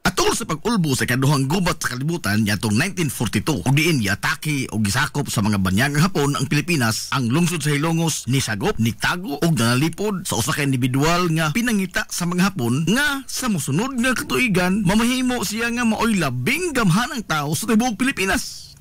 Atol sa pag-ulbo sa kaduhang gubat sa kalibutan yatong 1942 ug diin giatake og gisakop sa mga banyagang Hapon ang Pilipinas, ang lungsod sa Hilongos ni sagop, ni tago ug nalipod sa usa ka individual nga pinangita sa mga Hapon nga sa mosunod nga katuigan mamahimo siya nga maoy labing gamhanang tao sa tibuok Pilipinas.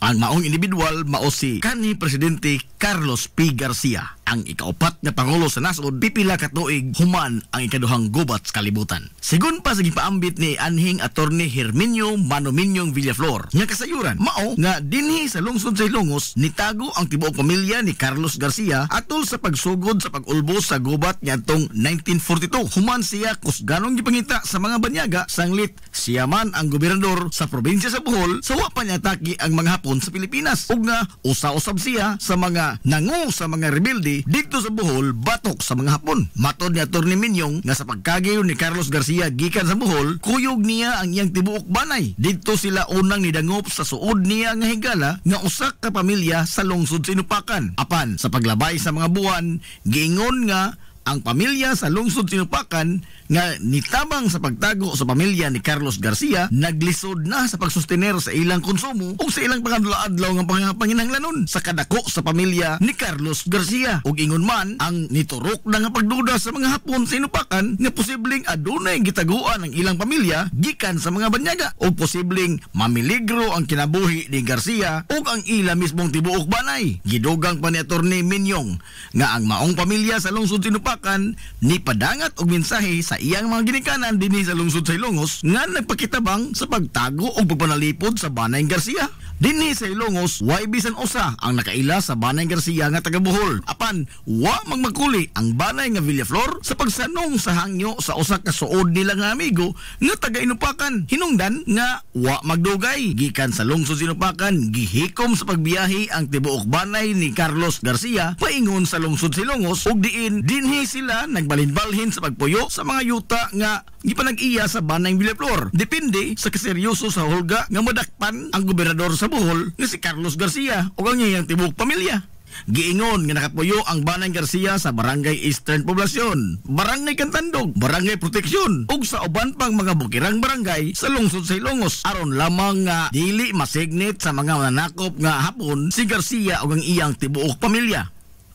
Ang maong individual mao si kanhi Presidente Carlos P. Garcia, ang ikaupat nga pangulo sa nasod pipila ka tuig human ang ikaduhang gubat sa kalibutan. Sigun pa sa gipaambit ni anhing Attorney Herminio Manominyong Villaflor nga kasayuran mao nga dinhi sa lungsod sa Hilongos nitago ang tibuok pamilya ni Carlos Garcia atol sa pagsugod sa pag-ulbo sa gubat ngadtong 1942. Human siya kusganong gipangita sa mga banyaga sanglit siya man ang gobernador sa probinsya sa Bohol sa wa pa niya atake ang mga Hapon sa Pilipinas ug nga usa-usab siya sa mga nangu sa mga rebelde dito sa Bohol batok sa mga Hapon. Matod ni Atty. Minyong nga sa pagkagiyo ni Carlos Garcia gikan sa Bohol, kuyog niya ang iyang tibuok banay. Dito sila unang nidangop sa suod niya nga higala nga usa ka pamilya sa lungsod sa Inupakan. Apan sa paglabay sa mga buwan, giingon nga ang pamilya sa lungsod Sinupakan nga nitabang sa pagtago sa pamilya ni Carlos Garcia naglisod na sa pagsustener sa ilang konsumo o sa ilang pangadlaw-adlaw nga panginahanglanon sa kadako sa pamilya ni Carlos Garcia. Ug ingon man ang niturok na nga pagduda sa mga Hapon sa Inupakan nga posibleng adunay gitaguan ang ilang pamilya gikan sa mga banyaga o posibleng mamiligro ang kinabuhi ni Garcia ug ang ila mismong tibuok banay. Gidugang pa ni Atty. Minyong nga ang maong pamilya sa lungsod Sinupakan ni padangat og mensahe sa iyang mga ginikanan dinhi sa lungsod sa Hilongos nga nagpakitabang sa pagtago o pagpanalipod sa Banay Garcia. Dinhi sa Ilongos, way bisan usa ang nakaila sa Banay Garcia nga taga Bohol. Apan, wa magmakuli ang Banay nga Villaflor sa pagsanong sa hangyo sa usa ka suod nila nga amigo nga taga Inupakan. Hinungdan nga wa magdugay. Gikan sa lungsod sa Inupakan, gihikom sa pagbiyahe ang tibuok Banay ni Carlos Garcia paingon sa lungsod sa Ilongos ug diin dinhi sila nagbalhin-balhin sa pagpuyo sa mga yuta nga gipanag-iya sa Banay Villaflor. Depende sa kaseryoso sa hulga nga madakpan ang gobernador sa Bohol nga si Carlos Garcia o ang iyang tibuok pamilya. Giingon nga nakapuyo ang Banay Garcia sa Barangay Eastern Poblacion, Barangay Cantandog, Barangay Proteksyon ug sa uban pang mga bukirang barangay sa lungsod sa Ilongos aron lamang nga dili masignit sa mga nanakop nga hapon si Garcia o ang iyang tibuok pamilya.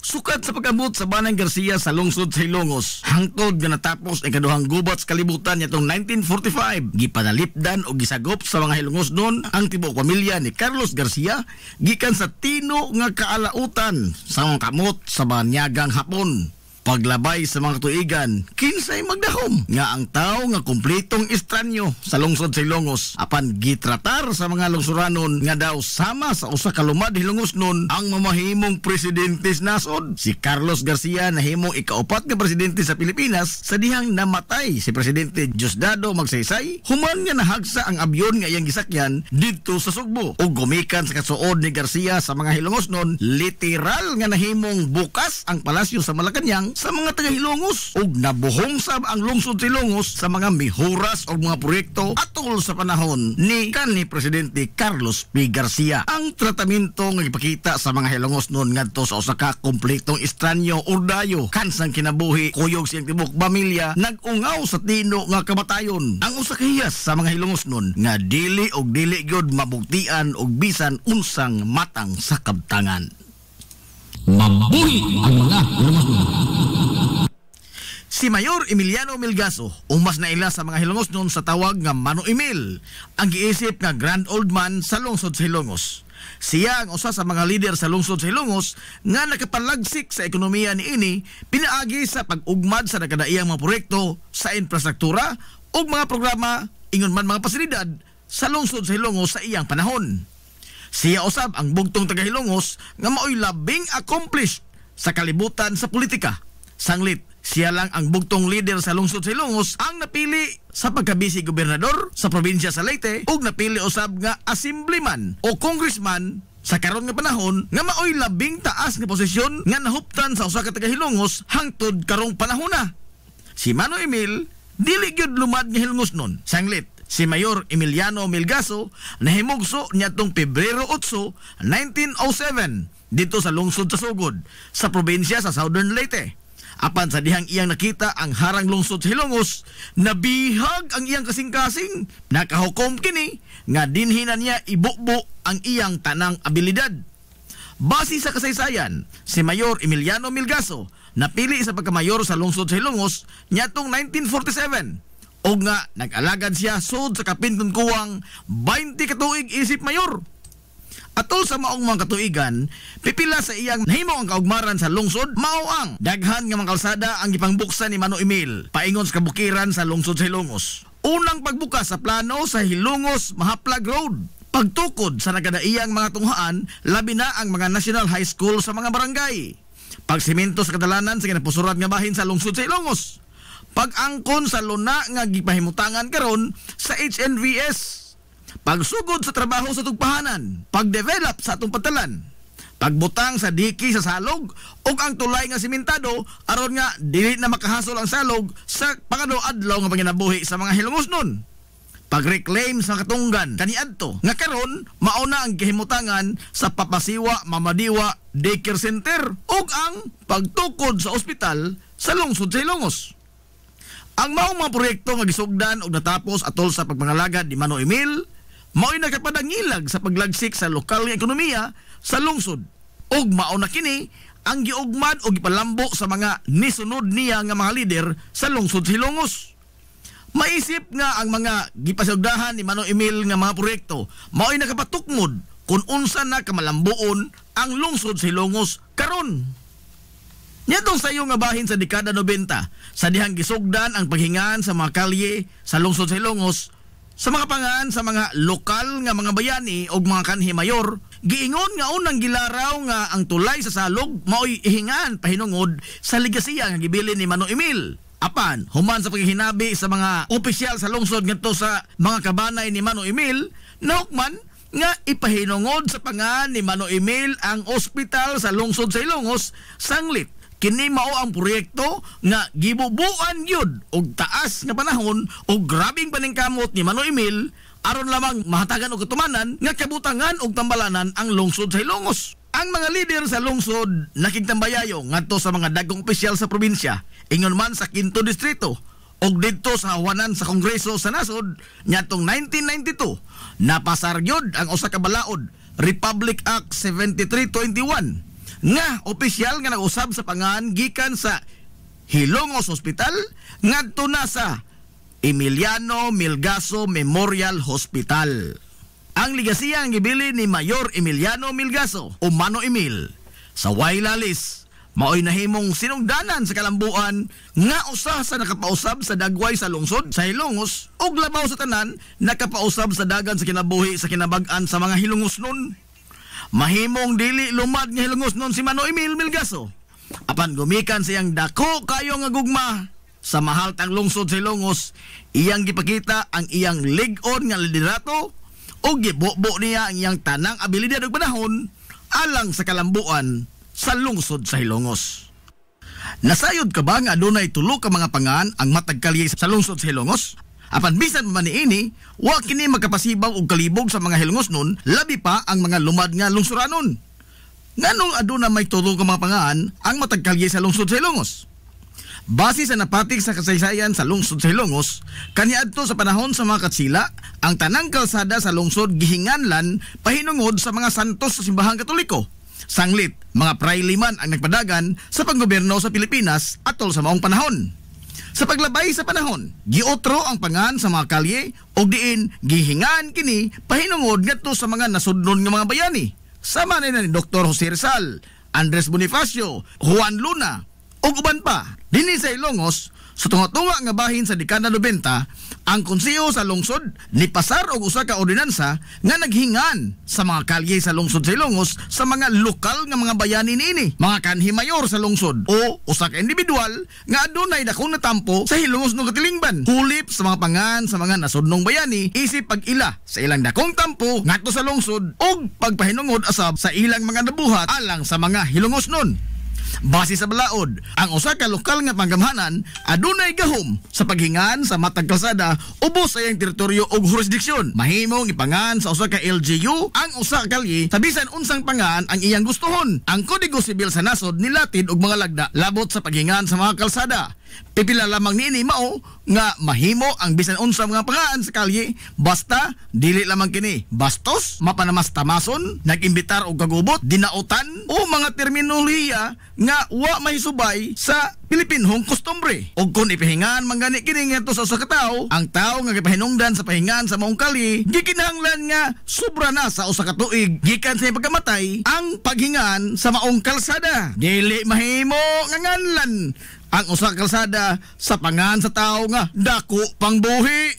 Sukat sa pag-abot sa Banay Garcia sa lungsod sa Ilongos, hangtod nga natapos ang kaduhang gubat sa kalibutan nitong 1945, gipanalipdan o gisagop sa mga Hilongos noon ang tibuok pamilya ni Carlos Garcia gikan sa tino nga kaalautan sa mga kamot sa banyagang hapon. Paglabay sa mga tuigan, kinsay magdahom nga ang tao nga kumpletong estranyo sa lungsod sa Ilongos. Apan gitratar sa mga lungsuranon nga daw sama sa usa ka lumad Hilongos nun ang mamahimong presidente sa nasod. Si Carlos Garcia nahimong ikaupat nga presidente sa Pilipinas sa dihang namatay si Presidente Diosdado Magsaysay human nga nahagsa ang abyon nga iyang gisakyan didto sa Sugbo. Ug gumikan sa kasuod ni Garcia sa mga Hilongos nun, literal nga nahimong bukas ang palasyo sa Malacañang sa mga taga-Hilongos ug nabuhong sab ang lungsod sa Ilongos sa mga mihuras o mga proyekto atol sa panahon ni kanhi Presidente Carlos P. Garcia. Ang tratamento nga ipakita sa mga Hilongos noon ngadto sa usa ka kompletong estranyo urdayo kansang kinabuhi kuyog siyang tibok pamilya nag-ungaw sa tino nga kamatayon. Ang usa ka hiyas sa mga Hilongos noon nga dili og dili gyud mabugtian og bisan unsang matang sa kabtangan. Mabuhi ang mga Hilongos. Si Mayor Emiliano Melgaso, umas na ila sa mga Hilongos noon sa tawag nga Mano Emil, ang giisip nga Grand Old Man sa lungsod sa Hilongos. Siya ang usa sa mga lider sa lungsod sa Hilongos nga nakapalagsik sa ekonomiya niini pinaagi sa pag-ugmad sa nakadaiyang mga proyekto sa infrastruktura o mga programa ingon man mga pasilidad sa lungsod sa Hilongos sa iyang panahon. Siya usab ang bugtong taga Hilongos nga maoy labing accomplished sa kalibutan sa politika. Sanglit, siya lang ang bugtong leader sa lungsod sa Ilongos ang napili sa pagkabisi gobernador sa probinsya sa Leyte ug napili usab nga assemblyman o congressman sa karon nga panahon nga maoy labing taas nga posisyon nga nahuptan sa usa ka taga Hilongos hangtod karong panahona. Si Mano Emil dili gyud lumad nga Hilongos nun. Sanglit, si Mayor Emiliano Melgaso nahimugso niadtong Pebrero 8, 1907 dito sa lungsod sa Sugod sa probinsya sa Southern Leyte. Apan sa dihang iyang nakita ang harang lungsod sa Hilongos, nabihag ang iyang kasing-kasing. Nakahukom kini nga dinhinan niya ibukbo ang iyang tanang abilidad. Base sa kasaysayan, si Mayor Emiliano Melgaso napili sa pagkamayor sa lungsod sa Hilongos niadtong 1947 o nga nag-alagad siya sud sa kapinton kuwang 20 katuig isip mayor. Atol sa maong mga katuigan, pipila sa iyang nahimo ang kaugmaran sa lungsod, mao ang daghan nga mga kalsada ang gipangbuksan ni Mano Emil paingon sa kabukiran sa lungsod sa Hilongos. Unang pagbukas sa plano sa Hilongos Mahaplag Road, pagtukod sa nagadaiyang mga tunghaan, labi na ang mga National High School sa mga barangay, pagsimento sa kadalanan sa kinapusurat nga bahin sa lungsod sa Hilongos, pag-angkon sa luna nga gipahimutangan karon sa HNVS, pagsugod sa trabaho sa tugpahanan, pagdevelop sa atong patalan, pagbutang sa diki sa salog ug ang tulay nga simentado aron nga dili na makahasol ang salog sa pangado-adlaw nga panginabuhi sa mga Hilongos nun, pag-reclaim sa katunggan kaniadto nga karon mao na ang gihimutangan sa Papasiwa Mamadiwa Daycare Center ug ang pagtukod sa ospital sa lungsod sa Hilongos. Ang maong mga proyekto nga gisugdan ug natapos atol sa pagpangalagad ni Mano Emil mao'y nakapadangilag sa paglagsik sa lokal nga ekonomiya sa lungsod. Ug mao na kini ang giugmad o gipalambo sa mga nisunod niya nga mga lider sa lungsod sa Hilongos. Maisip nga ang mga gipasugdahan ni Mano Emil nga mga proyekto mao'y nakapatukmod kung unsa na kamalambuon ang lungsod sa Hilongos karon. Nitong sayo nga bahin sa dekada 90, sa dihang gisugdan ang paghingaan sa mga kalye sa lungsod sa Hilongos, Sa mga pangan sa mga lokal nga mga bayani o mga kanhi mayor, giingon nga unang gilaraw nga ang tulay sa salog mao'y ihingan pahinungod sa ligasiya nga gibili ni Manong Emil. Apan, human sa paghihinabi sa mga opisyal sa lungsod ngadto sa mga kabanay ni Manong Emil, nahukman nga ipahinungod sa pangan ni Manong Emil ang ospital sa lungsod sa Ilongos sanglit. Kini mao ang proyekto nga gibubuan gyud og taas nga panahon og grabing paningkamot ni Manong Emil aron lamang mahatagan og katumanan nga kabutangan og tambalanan ang lungsod sa Ilongos. Ang mga lider sa lungsod nakigtambayayo ngadto sa mga dagkong opisyal sa probinsya, ingon man sa 5th distrito og didto sa hawanan sa Kongreso sa nasod niadtong 1992. Napasar gyud ang usa ka balaod, Republic Act 7321. Nga opisyal nga nag-usab sa pangan gikan sa Hilongos Hospital ngadto na sa Emiliano Milgaso Memorial Hospital. Ang ligasiya ang gibili ni Mayor Emiliano Milgaso o Manong Emil sa Wailalis mao'y nahimong sinungdanan sa kalambuan nga usa sa nakapausab sa dagway sa lungsod sa Hilongos ug labaw sa tanan nakapausab sa dagan sa kinabuhi sa kinabag-an sa mga Hilongos nun. Mahimong dili lumad nga Hilongos nun si Manong Emil Milgaso. Apan gumikan siyang dako kayo nga gugma sa mahaltang lungsod sa Hilongos, iyang gipakita ang iyang lig-on nga liderato o gibubo niya ang iyang tanang abilidad ug panahon alang sa kalambuan sa lungsod sa Hilongos. Nasayod ka ba nga adunay tulo ka mga pangan ang matag kalye sa lungsod sa Hilongos? Apan bisan man niini, wa kini magkapasibaw og kalibog sa mga Hilongos nun, labi pa ang mga lumad nga lungsuranon. Nganong aduna may tulo ka mga pangan ang matag kalye sa lungsod sa Hilongos? Base sa napatik sa kasaysayan sa lungsod sa Hilongos, kaniadto sa panahon sa mga katsila, ang tanang kalsada sa lungsod gihinganlan pahinungod sa mga santos sa simbahang Katoliko. Sanglit, mga prailiman ang nagpadagan sa panggobyerno sa Pilipinas atol sa maong panahon. Sa paglabay sa panahon, giotro ang pangan sa mga kalye o diin gihingan kini pahinungod ngadto sa mga nasudnon nga mga bayani. Sama na ni Dr. Jose Rizal, Andres Bonifacio, Juan Luna o uban pa. Dinhi sa Ilongos, sa tunga-tunga nga bahin sa dekada 90, ang konseho sa lungsod ni pasar og usa ka ordinansa nga naghingan sa mga kalye sa lungsod sa Ilongos sa mga lokal nga mga bayani niini, mga kanhi mayor sa lungsod o usa ka individual nga adunay dakong natampo sa Hilongos no katilingban. Hulip sa mga pangan sa mga nasudnong bayani isip pag-ila sa ilang dakong tampo ngadto sa lungsod og pagpahinungod asab sa ilang mga nabuhat alang sa mga Hilongos nun. Base sa balaod, ang usa ka lokal nga panggamhanan adunay gahom sa paghingan sa matag kalsada ubos sa iyang teritoryo ug jurisdiksyon. Mahimong ipangan sa usa ka LGU ang usa ka kalye sa bisan unsang pangan ang iyang gustuhon. Ang Kodigo Sibil sa nasod nilatid og mga lagda labot sa paghingan sa mga kalsada. Pipila lamang niini mao nga mahimo ang bisan unsang mga pangaan sa kalye basta dili lamang kini bastos, mapanamastamason, nagimbitar og kagubot, dinautan o mga terminolohiya nga wa mahisubay sa Pilipinhong kustombre. Og kung ipahingan manggani kini ngadto sa usa ka tawo, ang tawo nga gipahinungdan sa pahingan sa maong kalye gikinahanglan nga sobra na sa usa ka tuig gikan sa pagkamatay ang paghingan sa maong kalsada. Dili mahimo nga nganlan ang usa ka kalsada sa pangan sa tao nga dako pang buhi.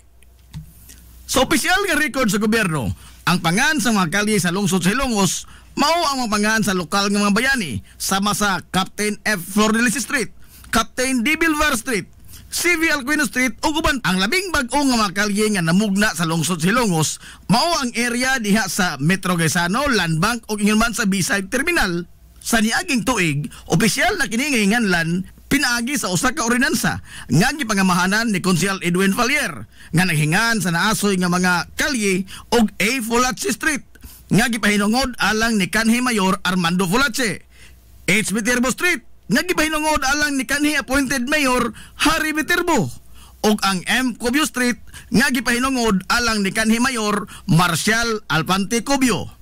Sa opisyal nga record sa gobyerno, ang pangan sa mga kalye sa lungsod sa Hilongos mao ang mga pangan sa lokal nga mga bayani sama sa Captain F. Flordelis Street, Captain D. Bilvar Street, CV Alcuino Street ug uban. Ang labing bag-o nga mga kalye nga namugna sa lungsod sa Hilongos mao ang area diha sa Metro Gaisano, Land Bank ug ingon man sa B-side terminal. Sa niaging tuig, opisyal na kini nga hinganlan pinaagi sa usa ka ordinansa nga gipangamahanan ni Konsehal Edwin Valier nga naghingan sa naasoy nga mga kalye og A. Fulache Street nga gipahinungod alang ni kanhi Mayor Armando Fulache, H. Viterbo Street nga gipahinungod alang ni kanhi appointed Mayor Harry Viterbo og ang M. Cubio Street nga gipahinungod alang ni kanhi Mayor Marcial Alpante Cubio.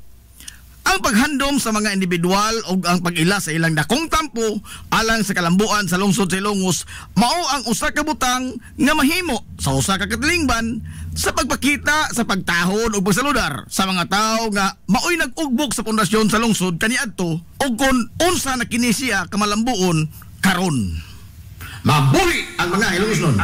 Ang paghandom sa mga individual o ang pag-ila sa ilang dakong tampo alang sa kalambuan sa lungsod sa Ilongos mao ang usa ka butang nga mahimo sa usa ka katilingban sa pagpakita sa pagtahon o pagsaludar sa mga tao nga maoy nag-ugbok sa pundasyon sa lungsod kaniadto o kung unsa na kini siya kamalambuon karon. Mabuhi ang mga Ilongos nun.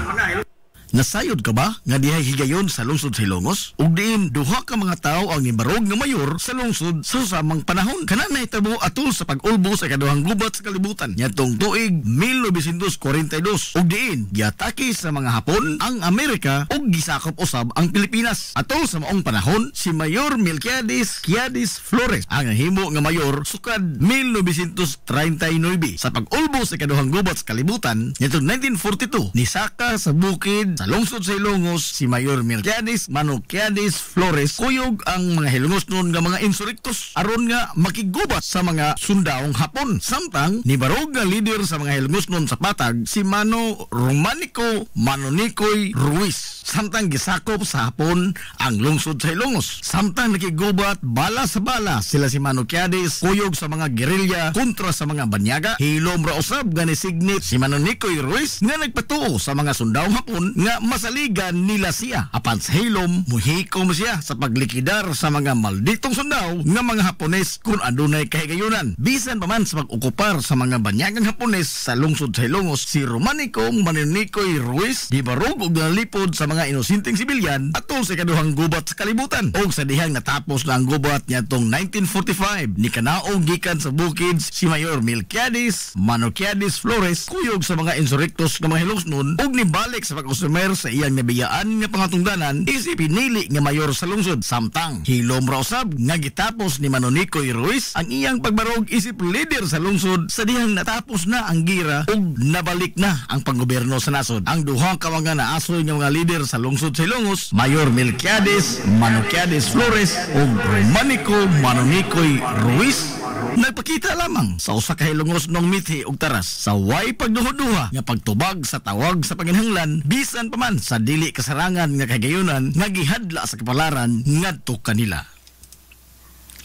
Nasayod ka ba nga dihay higayon sa lungsod sa Ilongos? Ug diin duha ka mga tawo ang nibarog nga mayor sa lungsod sa susamang panahon. Kana nahitabo atol sa pag-ulbo sa ikaduhang gubat sa kalibutan. Nyatong tuig 1942 ug diin giatake sa mga Hapon ang Amerika ug gisakop usab ang Pilipinas. Atol sa maong panahon si Mayor Melquiades Quiades Flores ang nahimo nga mayor sukad 1939 sa pag-ulbo sa ikaduhang gubat sa kalibutan. Nyatong 1942 nisaka sa bukid sa lungsod sa Ilongos si Mayor Melquiades Quiades Flores kuyog ang mga Hilongos noon nga mga insurrectos aron nga makigubat sa mga sundaong Hapon. Samtang nibarog nga leader sa mga Hilongos noon sa patag si Mano Romanico Manonicoy Ruiz. Samtang gisakop sa Hapon ang lungsod sa Ilongos. Samtang nakigubat bala sa bala sila si Mano Quiades kuyog sa mga gerilya kontra sa mga banyaga. Hilom ra usab nga nisignit si Manonicoy Ruiz nga nagpatuo sa mga sundaong Hapon nga masaligan nila siya. Apan sa hilom, muhikom siya sa paglikidar sa mga malditong sundaw nga mga Hapones kung adunay kahigayunan. Bisan pa man sa pag-okupar sa mga banyagang Hapones sa lungsod sa Ilongos, si Romanico Manonicoy Ruiz gibarog og nalipod sa mga inosinteng sibilyan atol sa ikaduhang gubat sa kalibutan. Og sa dihang natapos na ang gubat niadtong 1945, ni kanaog gikan sa bukid si Mayor Melquiades Quiades Flores kuyog sa mga insurrectos nga mga Hilongos noon og nibalik sa pag-usumer sa iyang nabiyaan nga pangatungdanan isip pinili nga mayor sa lungsod. Samtang hilom ra usab nga gitapos ni Manonicoy Ruiz ang iyang pagbarog isip leader sa lungsod sa dihang natapos na ang gira ug nabalik na ang panggobyerno sa nasod. Ang duha ka mga naasoy nga mga leader sa lungsod sa Ilongos, Mayor Melquiades Quiades Flores ug Romanico Manonicoy Ruiz, nagpakita lamang sa usa ka Hilongos nung mithi ug taras sa way pagduho-duha nga pagtubag sa tawag sa panginahanglan bisan pa man sa dili kasarangan nga kagayunan nga gihadla sa kapalaran ngadto kanila.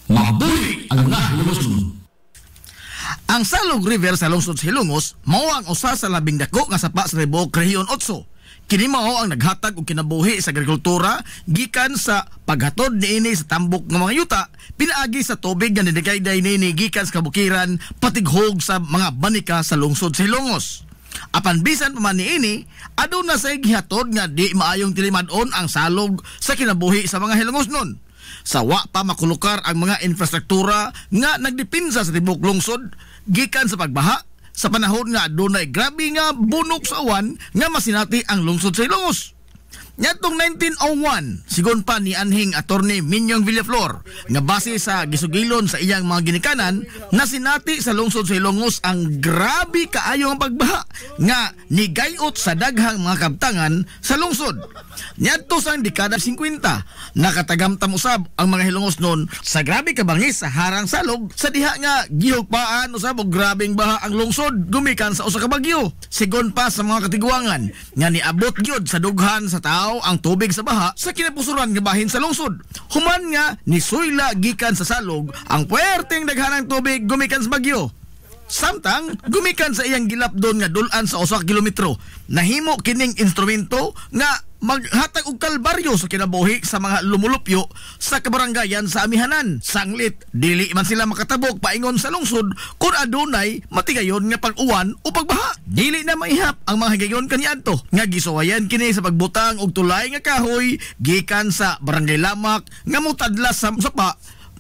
Mabuhi ang mga Hilongos. Ang Salog River sa lungsod sa Hilongos mao ang usa sa labing dako nga sapa sa Ribok Rehiyon 8. Kini mao ang naghatag og kinabuhi sa agrikultura gikan sa paghatod niini sa tambok ng mga yuta pinaagi sa tubig nga nidagayday niini gikan sa kabukiran patighog sa mga banika sa lungsod sa Hilongos. Apan bisan pa man niini aduna say gihatod nga di maayong tilimad-on ang salog sa kinabuhi sa mga Hilongos nun. Sa wa pa makulukar ang mga infrastruktura nga nagdepinsa sa tibok lungsod gikan sa pagbaha sa panahon nga adunay grabe nga bunok sa uwan nga masinati ang lungsod sa Ilongos. Nyatong 1901, sigon pa ni anhing Attorney Minyong Villaflor nga base sa gisugilon sa iyang mga ginikanan na sinati sa lungsod sa Ilongos ang grabe kaayo ang pagbaha nga nigayot sa daghang mga kabtangan sa lungsod. Nyadto sa dekada 50, nakatagamtam usab ang mga Hilongos noon sa grabe kabangis sa harang salog sa diha nga gihugpaan usab og grabeng baha ang lungsod gumikan sa usa ka bagyo. Sigon pa sa mga katigwangan nga niabot gyud sa dughan sa tao ang tubig sa baha sa kinapusuran nga bahin sa lungsod. Human nga nisuyla gikan sa salog ang puwerteng daghanang tubig gumikan sa bagyo. Samtang gumikan sa iyang gilapdon nga dulan sa usa ka kilometro, nahimo kining instrumento nga maghatag og kalbaryo sa kinabuhi sa mga lumulupyo sa kabarangayan sa amihanan. Sanglit dili man sila makatabok paingon sa lungsod kung adunay matigayon nga pag-uwan o pagbaha. Dili na maihap ang mga higayon kaniadto nga gisuwayan kini sa pagbutang og tulay nga kahoy gikan sa barangay Lamak nga mutadlas sa sapa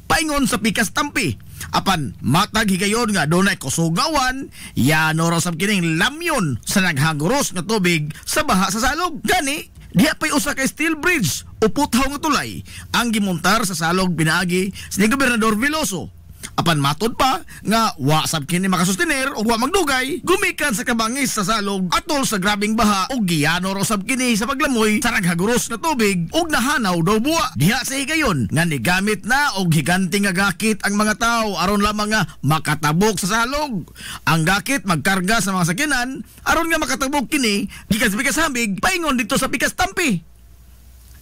paingon sa Pikas Tampi. Apan matag higayon nga dunay kusugawan, yano raw sab kining lamyon sa naghaguros nga tubig sa baha sa salog. Gani diha pay usa ka steel bridge o puthaw nga tulay ang gimontar sa salog pinaagi sa Gobernador Veloso. Apan matod pa nga wa sab kini makasustener o wa magdugay gumikan sa kabangis sa salog atol sa grabing baha ug giyano raw sab kini sa paglamoy sa naghaguros nga tubig ug nahanaw daw buwa. Diha sa higayon nga nigamit na og higanting nga gakit ang mga tawo aron lamang nga makatabok sa salog. Ang gakit magkarga sa mga sakyanan aron nga makatabok kini gikan sa Pikas Hambig paingon dito sa Pikas Tampi.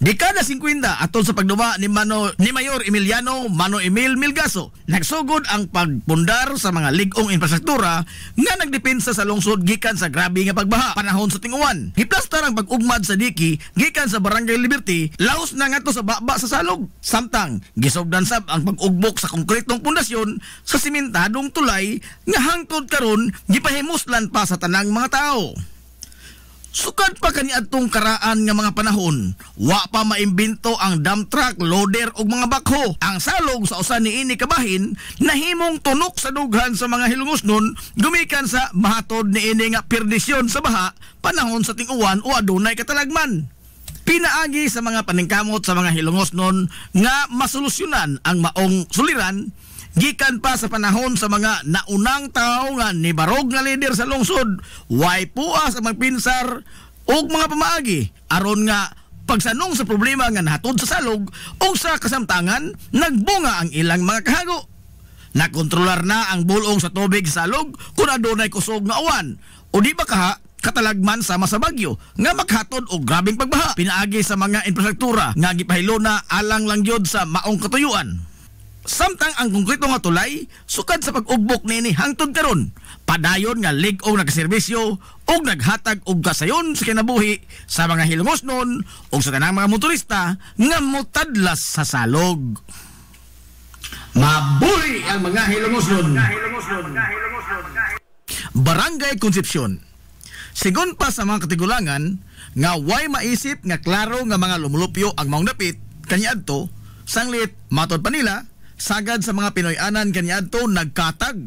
Dekada 50 atol sa pagduwa ni Mayor Emiliano Mano Emil Milgaso, nagsugod ang pagpundar sa mga ligong infrastruktura nga nagdepensa sa lungsod gikan sa grabe nga pagbaha panahon sa ting-uwan. Giplastar ang pag-ugmad sa diki gikan sa Barangay Liberty laos na ngadto sa baba sa salog. Samtang gisugdan sab ang pag-ugbok sa konkretong pundasyon sa simentadong tulay nga hangtod karon gipahimuslan pa sa tanang mga tao. Sukad pa kaniadtong karaan nga mga panahon, wa pa maimbento ang dump truck, loader ug mga bakho. Ang salog sa usa niini kabahin nahimong tunok sa dughan sa mga hilungosnon gumikan sa mahatod niini nga perdisyon sa baha panahon sa ting-uwan o adunay katalagman. Pinaagi sa mga paningkamot sa mga hilungosnon nga masolusyonan ang maong suliran gikan pa sa panahon sa mga naunang tao nga nibarog nga leader sa lungsod, way puas ang magpinsar og mga pamaagi aron nga pagsanong sa problema nga nahatod sa salog o sa kasamtangan nagbunga ang ilang mga kahago. Nakontrolar na ang bulong sa tubig sa salog kung adunay kusog nga uwan o di ba katalagman sama sa bagyo nga maghatod og grabing pagbaha. Pinaagi sa mga infrastruktura nga gipahilo na alang lang gyud sa maong katuyuan. Samtang ang konkreto nga tulay sukad sa pag-ugbok nini hangtod karon, padayon nga lig-ong nagserbisyo og naghatag og kasayon sa kinabuhi sa mga hilungosnon o sa tanang mga motorista nga motadlas sa salog. Mabuhi ang mga hilungosnon. Barangay Concepcion. Sigon pa sa mga katigulangan nga way maisip nga klaro nga mga lumulupyo ang maong dapit kaniadto, sanglit matod pa nila sagad sa mga Pinoy-anan kaniadto nagkatag.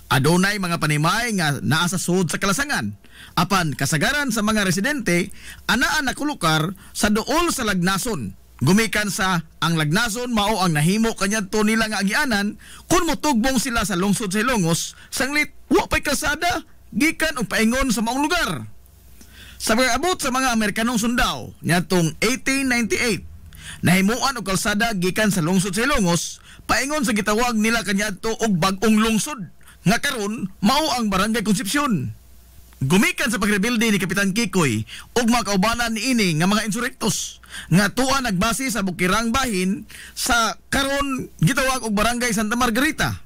Adunay mga panimay nga naa sa sud sa kalasangan. Apan kasagaran sa mga residente anaa nakulukar sa duol sa lagnason. Gumikan sa ang lagnason mao ang nahimo kaniadto nila nga agianan kun motugbong sila sa lungsod sa Ilongos, sanglit wa pay kalsada gikan og paingon sa maong lugar. Sa pag-abot sa mga Amerikanong sundao niadtong 1898, nahimuan og kalsada gikan sa lungsod sa Ilongos paingon sa gitawag nila kaniadto og bag-ong lungsod nga karon mao ang Barangay Concepcion. Gumikan sa pagrebilde ni Kapitan Kikoy og mga kaubanan niini nga mga insurektos nga tuwa nagbase sa bukirang bahin sa karon gitawag og Barangay Santa Margarita.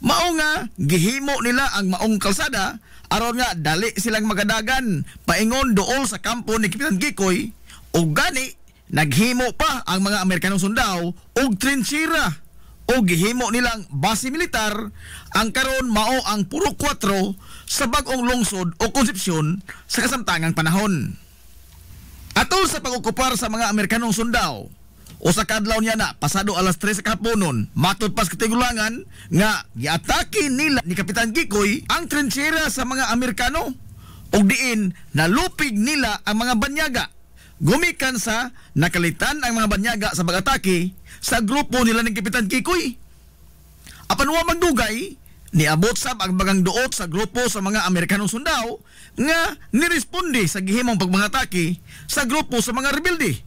Mao nga gihimo nila ang maong kalsada aron nga dali silang magadagan paingon duol sa kampo ni Kapitan Kikoy ug gani naghimo pa ang mga Amerikanong sundao og trinchera o gihimo nilang base militar ang karon mao ang puro 4 sa bag-ong lungsod o Concepcion sa kasamtangang panahon. Atol sa pag-okupar sa mga Amerikanong sundao o sa kadlaw niya na pasado alas 3 sa kahaponon, matod pas katigulangan nga giatake nila ni Kapitan Kikoy ang trinchera sa mga Amerikano ug diin nalupig nila ang mga banyaga. Gumikan sa nakalitan ang mga banyaga sa pag-atake sa grupo nila ni Kapitan Kikoy. Apan wa magdugay, niabot sab ang bagang duot sa grupo sa mga Amerikanong sundao nga niresponde sa gihimong pagbangatake sa grupo sa mga rebelde.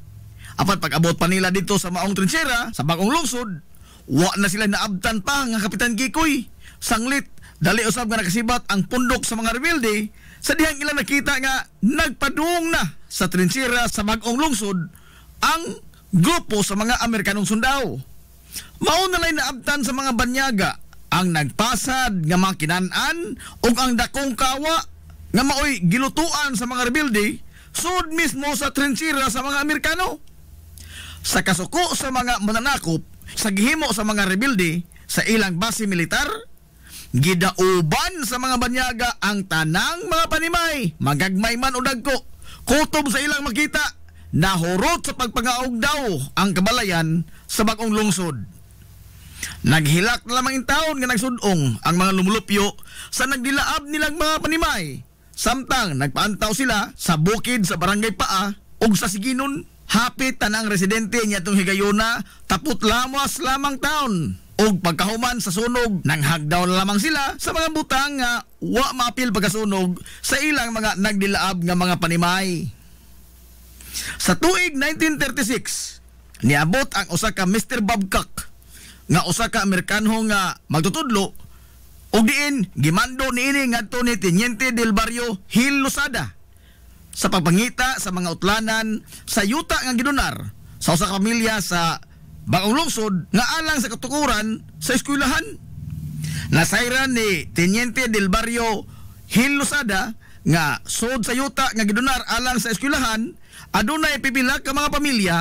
Apan pag-abot pa nila dito sa maong trinchera sa bagong lungsod, wa na sila naabtan pa nga Kapitan Kikoy. Sanglit, dali usab nga nakasibat ang pundok sa mga rebelde sa dihang ilang nakita nga nagpadung na sa trinchera sa bagong lungsod ang grupo sa mga Amerikanong sundao. Mao na lay naabtan sa mga banyaga ang nagpasad nga mga kinan-an ug ang dakong kawa nga maoy gilutuan sa mga rebelde sud mismo sa trinchera sa mga Amerikano. Sa kasuko sa mga mananakop sa gihimo sa mga rebelde sa ilang base militar, gidauban sa mga banyaga ang tanang mga panimay, magagmay man o dagko, kutob sa ilang makita, nahurot sa pagpangaog daw ang kabalayan sa bagong lungsod. Naghilak na lamang taon nga nagsudong ang mga lumulupyo sa nagdilaab nilang mga panimay. Samtang nagpaantaw sila sa bukid sa Barangay Paa ug sa Siginon, hapit tanang residente niya itong higayuna, tapot lamas lamang taon. Og pagkahuman sa sunog, nanghagdaw na lamang sila sa mga butang nga wa mapil pagkasunog sa ilang mga nagdilaab nga mga panimay. Sa tuig 1936, niabot ang usa ka Mr. Babcock nga usa ka Amerikano nga magtutudlo ug diin gimando niini ngadto ni Teniente del Barrio Gil Losada sa pagpangita sa mga utlanan sa yuta nga gidonar sa usa ka pamilya sa bagong lungsod nga alang sa katukuran sa eskwelahan. Nasayran ni Teniente del Barrio Gil Losada nga sud sa yuta nga gidonar alang sa eskwelahan, adunay pipila ka mga pamilya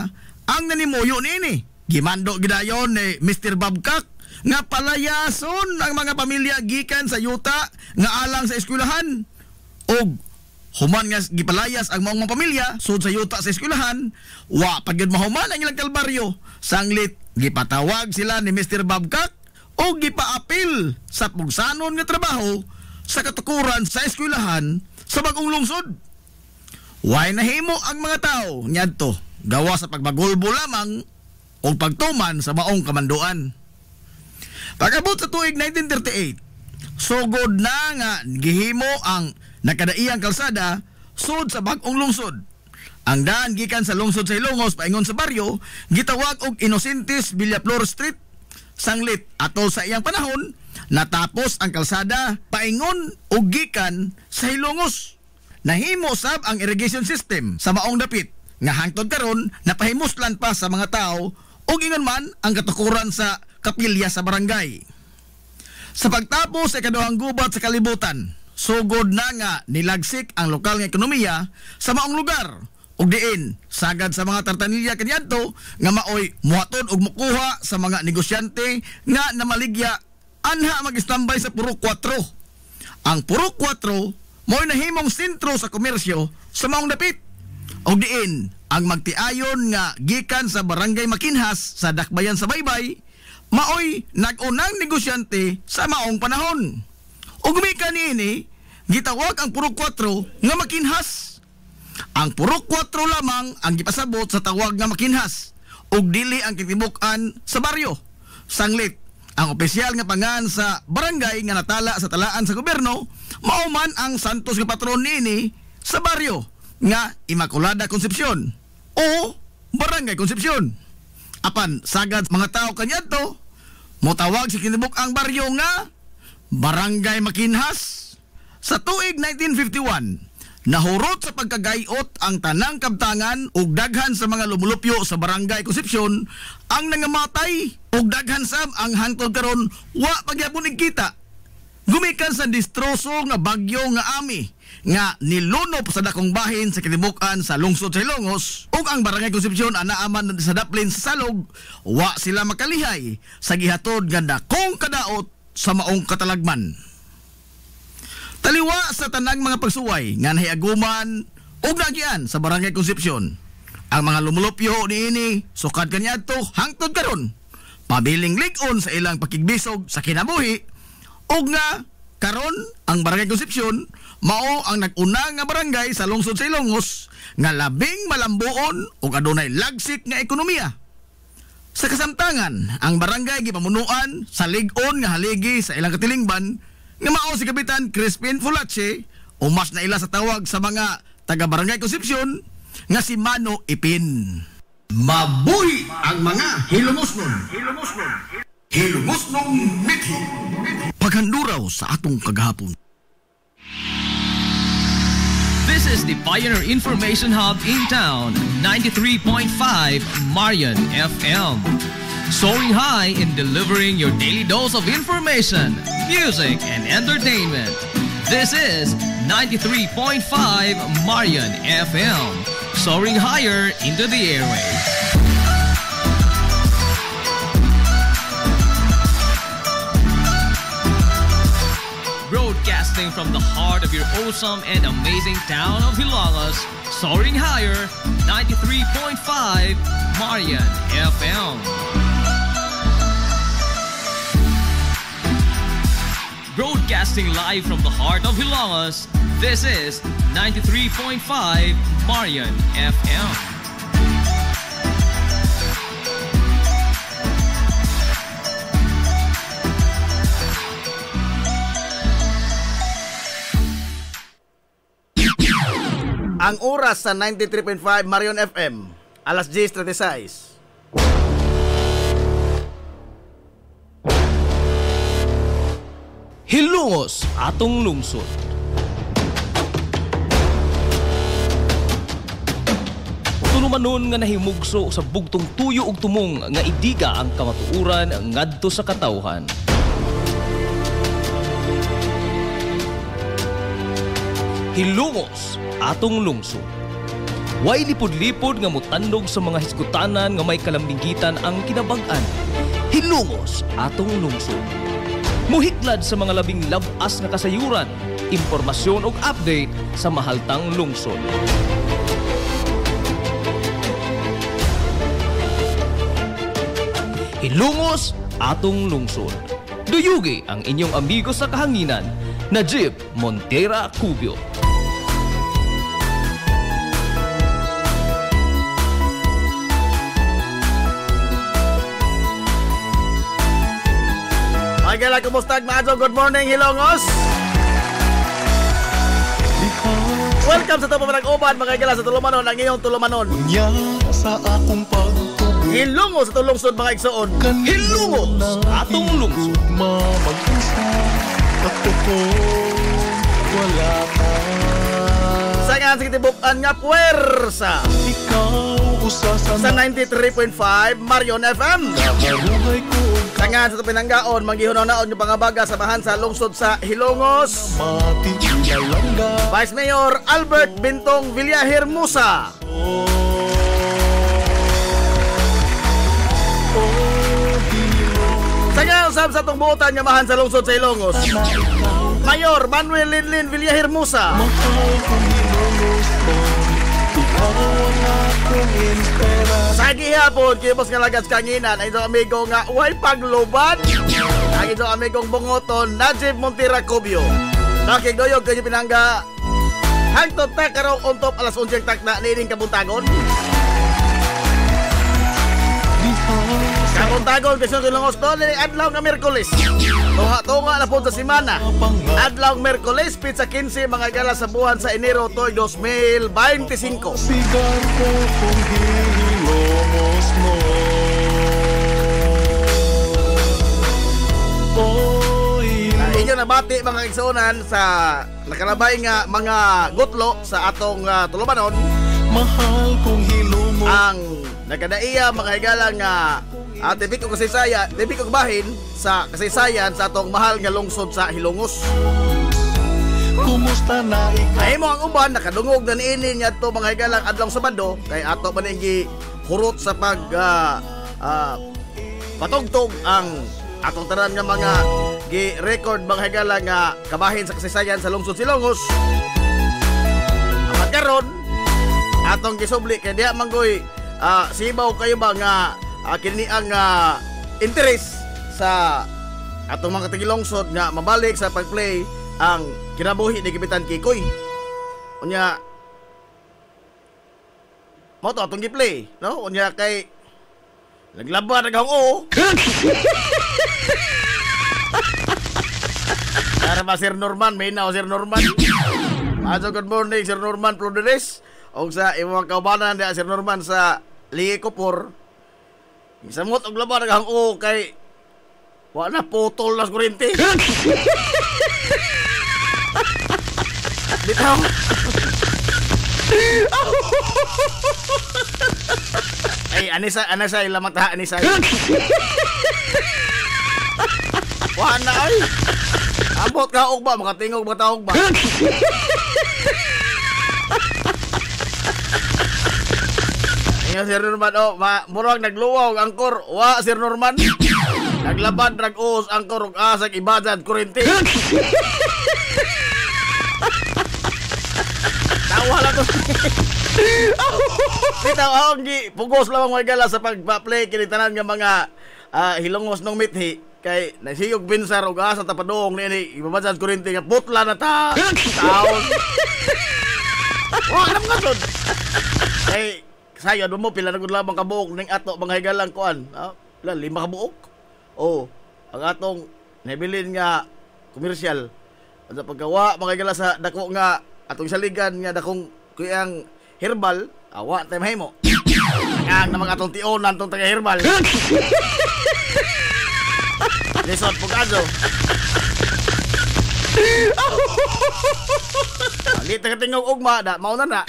ang nanimuyo niini. Gimando gidayon ni Mr. Babcock nga palayason ang mga pamilya gikan sa yuta nga alang sa eskwelahan og human nga gipalayas ang maong mga pamilya sud sa yuta sa eskwelahan, wa pagyud mahuman ang ilang kalbaryo. Sanglit gipatawag sila ni Mr. Babcock o gipaapil sa pugsanon nga trabaho sa katukuran sa eskwelahan sa bagong lungsod. Way nahimo ang mga tao nyadto gawa sa pagbagulbo lamang o pagtuman sa maong kamanduan. Pag-abot sa tuig 1938, sugod na nga gihimo ang nakadaiyang kalsada sud sa bagong lungsod. Ang daan gikan sa lungsod sa Ilongos paingon sa baryo gitawag og Inocentes Villaflor Street. Sanglit atol sa iyang panahon natapos ang kalsada paingon og gikan sa Ilongos. Nahimo sab ang irrigation system sa maong dapit nga hangtod karon napahimuslan pa sa mga tao ug ingon man ang katukuran sa kapilya sa barangay. Sa pagtapos sa ikaduhang gubat sa kalibutan, sugod na nga nilagsik ang lokal nga ekonomiya sa maong lugar ug diin sagad sa mga tartanilya kaniadto nga maoy muhaton og mukuha sa mga negosyante nga namaligya anha mag-istambay sa Purok 4. Ang Purok 4 mo'y nahimong sentro sa komersyo sa maong dapit ug diin ang magtiayon nga gikan sa barangay Makinhas sa Dakbayan sa Baybay maoy nag-unang negosyante sa maong panahon. Ug gumikan niini gitawag ang Purok 4 nga Makinhas. Ang Purok 4 lamang ang gipasabot sa tawag nga Makinhas ug dili ang kitibuk-an sa baryo. Sanglit ang opisyal nga pangan sa barangay nga natala sa talaan sa gobyerno mao man ang santos nga patron niini sa baryo nga Immaculada Concepcion o Barangay Concepcion. Apan sagad mga tao kaniadto motawag sa kinibuk ang baryo nga Barangay Makinhas. Sa tuig 1951 nahurot sa pagkagayot ang tanang kabtangan ug daghan sa mga lumulupyo sa Barangay Concepcion ang nangamatay ug daghan sab ang hangtod karon wa pagyapon igkita. Gumikan sa distroso nga bagyo nga Ami nga nilunop sa dakong bahin sa kitibukan sa lungsod sa Ilongos ug ang Barangay Concepcion anaaman sa daplin sa salog, wa sila makalihay sa gihatod nga dakong kadaot sa maong katalagman. Taliwa sa tanang mga pagsuway nga nahiaguman ug nagian sa Barangay Concepcion, ang mga lumulupyo niini sukad kaniadto hangtod karon pabiling lig-on sa ilang pakigbisog sa kinabuhi ug nga karon ang Barangay Concepcion mao ang nag-una nga barangay sa lungsod sa Ilongos nga labing malambuon ug adunay lagsik nga ekonomiya. Sa kasamtangan, ang barangay gipamunuan sa lig-on nga haligi sa ilang katilingban nga mao si Kapitan Crispin Fulache o mas naila sa tawag sa mga taga Barangay Concepcion nga si Mano Ipin. Mabuhi ang mga hilumosnon. Hilumosnong mithi. Paghanduraw sa atong kagahapon. This is the Pioneer Information Hub in town, 93.5 Marian FM. Soaring high in delivering your daily dose of information, music, and entertainment. This is 93.5 Marian FM. Soaring higher into the airwaves. Broadcasting from the heart of your awesome and amazing town of Hilalas, soaring higher, 93.5 Marian FM. Broadcasting live from the heart of Hilalas, this is 93.5 Marian FM. Ang oras sa 93.5 Marion FM, alas 10:36. Hilongos atong lungsod. Tunumanon nga nahimugso sa bugtong tuyo ug tumong nga idiga ang kamatuuran ngadto sa katawhan. Hilongos atong lungsod. Way lipod-lipod nga mutandog sa mga hisgutanan nga may kalambigitan ang kinabag-an. Hilongos atong lungsod. Muhiklad sa mga labing labas nga kasayuran, impormasyon ug update sa mahaltang lungsod. Hilungos atong lungsod. Duyugi ang inyong amigo sa kahanginan, Najib Montera Cubio. Magala, kumusta? Good morning, Hilongos! Welcome sa Topo Manag-uban, mga igala sa Tulumanon, ang iyong Tulumanon. Sa akong pagtubo, Hilungos sa Tulungsod, mga igsoon. Hilungos atong lungsod. mamag-isa at totoo wala ka. Sa nga sa kitibukan nga puwersa Ikaw usa sa sa 93.5 Marion FM. nakaruhay ko Sa nga sa Pinanggaon, maghihunaw-naon yung pangabaga samahan sa lungsod sa Hilongos. mati ilalangga. Vice Mayor Albert Bintong Villaher Musa. Sa nga usab sa itong buotan nga mahan sa lungsod sa Hilongos, Mayor Manuel Linlin Villaher Musa. Mahal kong Hilongos mo, ikaw ang akong inspira. Sa gihapon, kibos nga lagas kanginan, ay itong amigo nga way pagloban. Ang itong amigong bungoton, Najib Montera Cubio. Nakigdoyog kanyo Pinangga. Hangtod ta karaw untop alas 11 tak na nining kabuntagon. Kabuntagon kasi ng Hilongos to, adlaw nga Merkulis. Tunga na po sa simana. Adlaw Merkulis, pizza 15, mga gala sa buwan sa Enero to 2025. Sigar ko kung Hilongos mo. Inyo nabati mga igsunan sa nakalabay nga mga gutlo sa atong Tulumanon. Mahal kong Hilongos. Ang nagkadaiya mga higala nga tipi ko kasaysayan, tipi ko bahin sa kasaysayan sa atong mahal nga lungsod sa Hilongos. Kumusta na ikaw? Ay mo ang uban nakadungog na niini niya to mga higalang adlaw Sabado kay ato man gi hurot sa pag patugtog ang atong tanan nga mga gi-record mga higala nga kabahin sa kasaysayan sa lungsod Hilongos. Ang magkaron atong gisubli kay diha manggoy sibaw kayo ba nga kini ang interes sa atong mga tigilungsod nga mabalik sa pagplay ang kinabuhi ni Kapitan Kikoy. Unya mo to atong gi-play, no? Unya kay naglaban naghang o. Para ba Sir Norman, may na Sir Norman. Good morning Sir Norman Ploderes. Og sa imong kaubanan dia Sir Norman sa Liikopor. Isamot og laban naghang o kay wala putol na kurente. Bitaw. Ay, anisa ilamat ha, anisa. Wala ay. Ambot ka og ba, makatingog ba taog ba? Ngayon Sir Norman, murag nagluwaw ang angkor. Wa Sir Norman. Naglabad drag-os angkor ug asag ibadad kurente. Tawa lang to. Bitaw akong pugos lang mga gala sa pagpa-play kinitanan nga mga Hilongos nung mithi kay nasiyog binsar ug asa tapadong ni ibabadad kurente nga putla na ta. Taon. Alam nga to. Kay sayo mo pila na gud lamang kabuok ning ato mga higalang kuan. Pila 5 kabuok. Oh, ang atong nabilin nga komersyal. Sa paggawa mga higala sa dako nga atong saligan nga dakong kuyang herbal, awa tay mahimo. Ang na mga atong tionan tong taga herbal. Lisod pugado. Di taga-tingog ugma da mao na.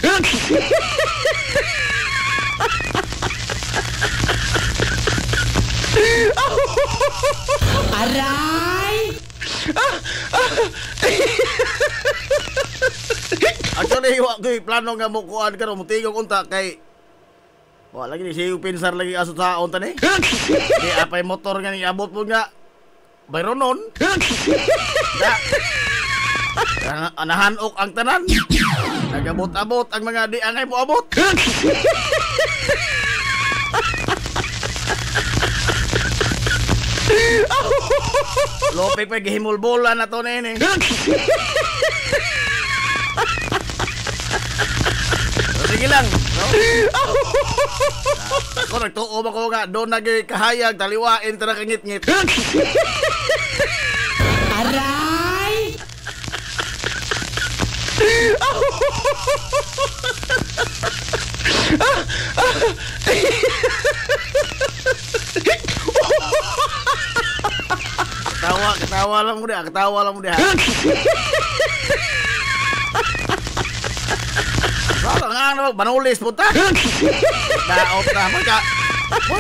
Aray! Actually, wa ko plano nga mo kuan karon mo tingog unta kay wa lagi ni siyo pinsar lagi aso sa unta ni. Di apay motor nga ni abot mo nga bayronon. Da. Nahanok ang tanan. Nagabot-abot ang mga di angay mo abot. Lopik pa gihimulbola na to na yun eh. Sige lang, no? Ako nagtuom ako nga, doon nagkahayag, taliwain, tara kangit-ngit. Aray! Ketawa lang mo dia, ketawa lang mo dia. Wala nga ano, banulis punta. Daot na,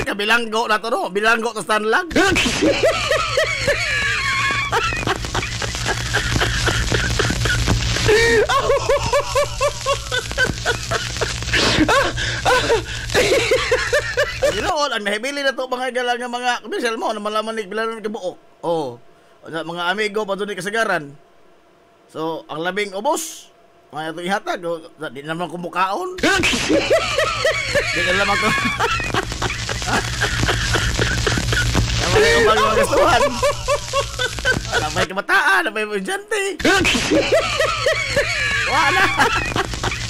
ka bilanggo na to no, bilanggo to stanlag. Ginoon, ang nahibili na to mga galang nga mga kabisal mo, na malaman ni bilang ng kabuok. Oh, mga amigo pa doon ni kasagaran. So, ang labing ubos, mga itong ihatag, di naman kumukaon. Di na naman ko. Naman yung mga gastuhan. Napay kamataan, napay mo diyante. Wala.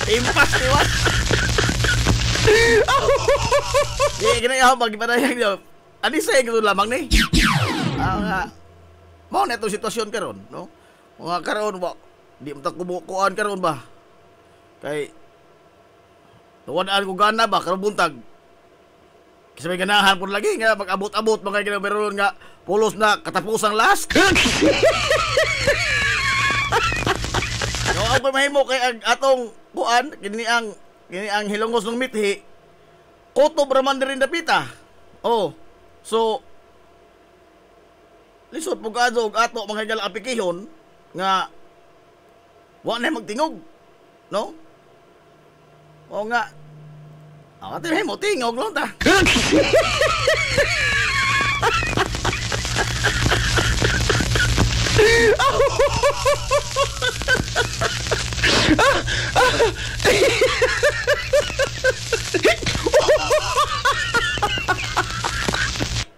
Impas, tiwas. Di, ginayaw, magipanayan nyo. Anisay, gano'n lamang ni. Nga, mo na itong sitwasyon karon, no? Mga karon ba, di mo ta kumukuan karon ba? Kay tuwadaan ko gana ba karon buntag. Kasi may ganahan po lagi nga mag-abot-abot mga ginameron nga pulos na katapusang last. No, ako mahimo kay atong kuan kini ang hilongos ng mithi. Koto braman rin dapita. Oh. So lisod po gado og ato mga galang aplikasyon nga wa na magtingog, no? O nga. Ate mo tingog lang ta.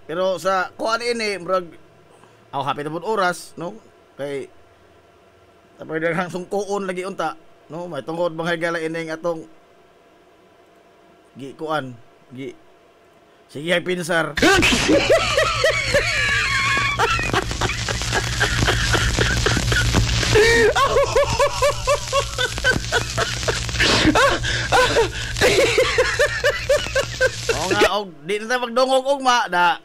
Pero sa kuan ini murag ako hapit na oras, no? Kay tapos daghang sungkuon lagi unta, no? May tungod mga gala ining atong gi kuan, gi sige pinsar. O nga, og di na tayo magdungog og ma da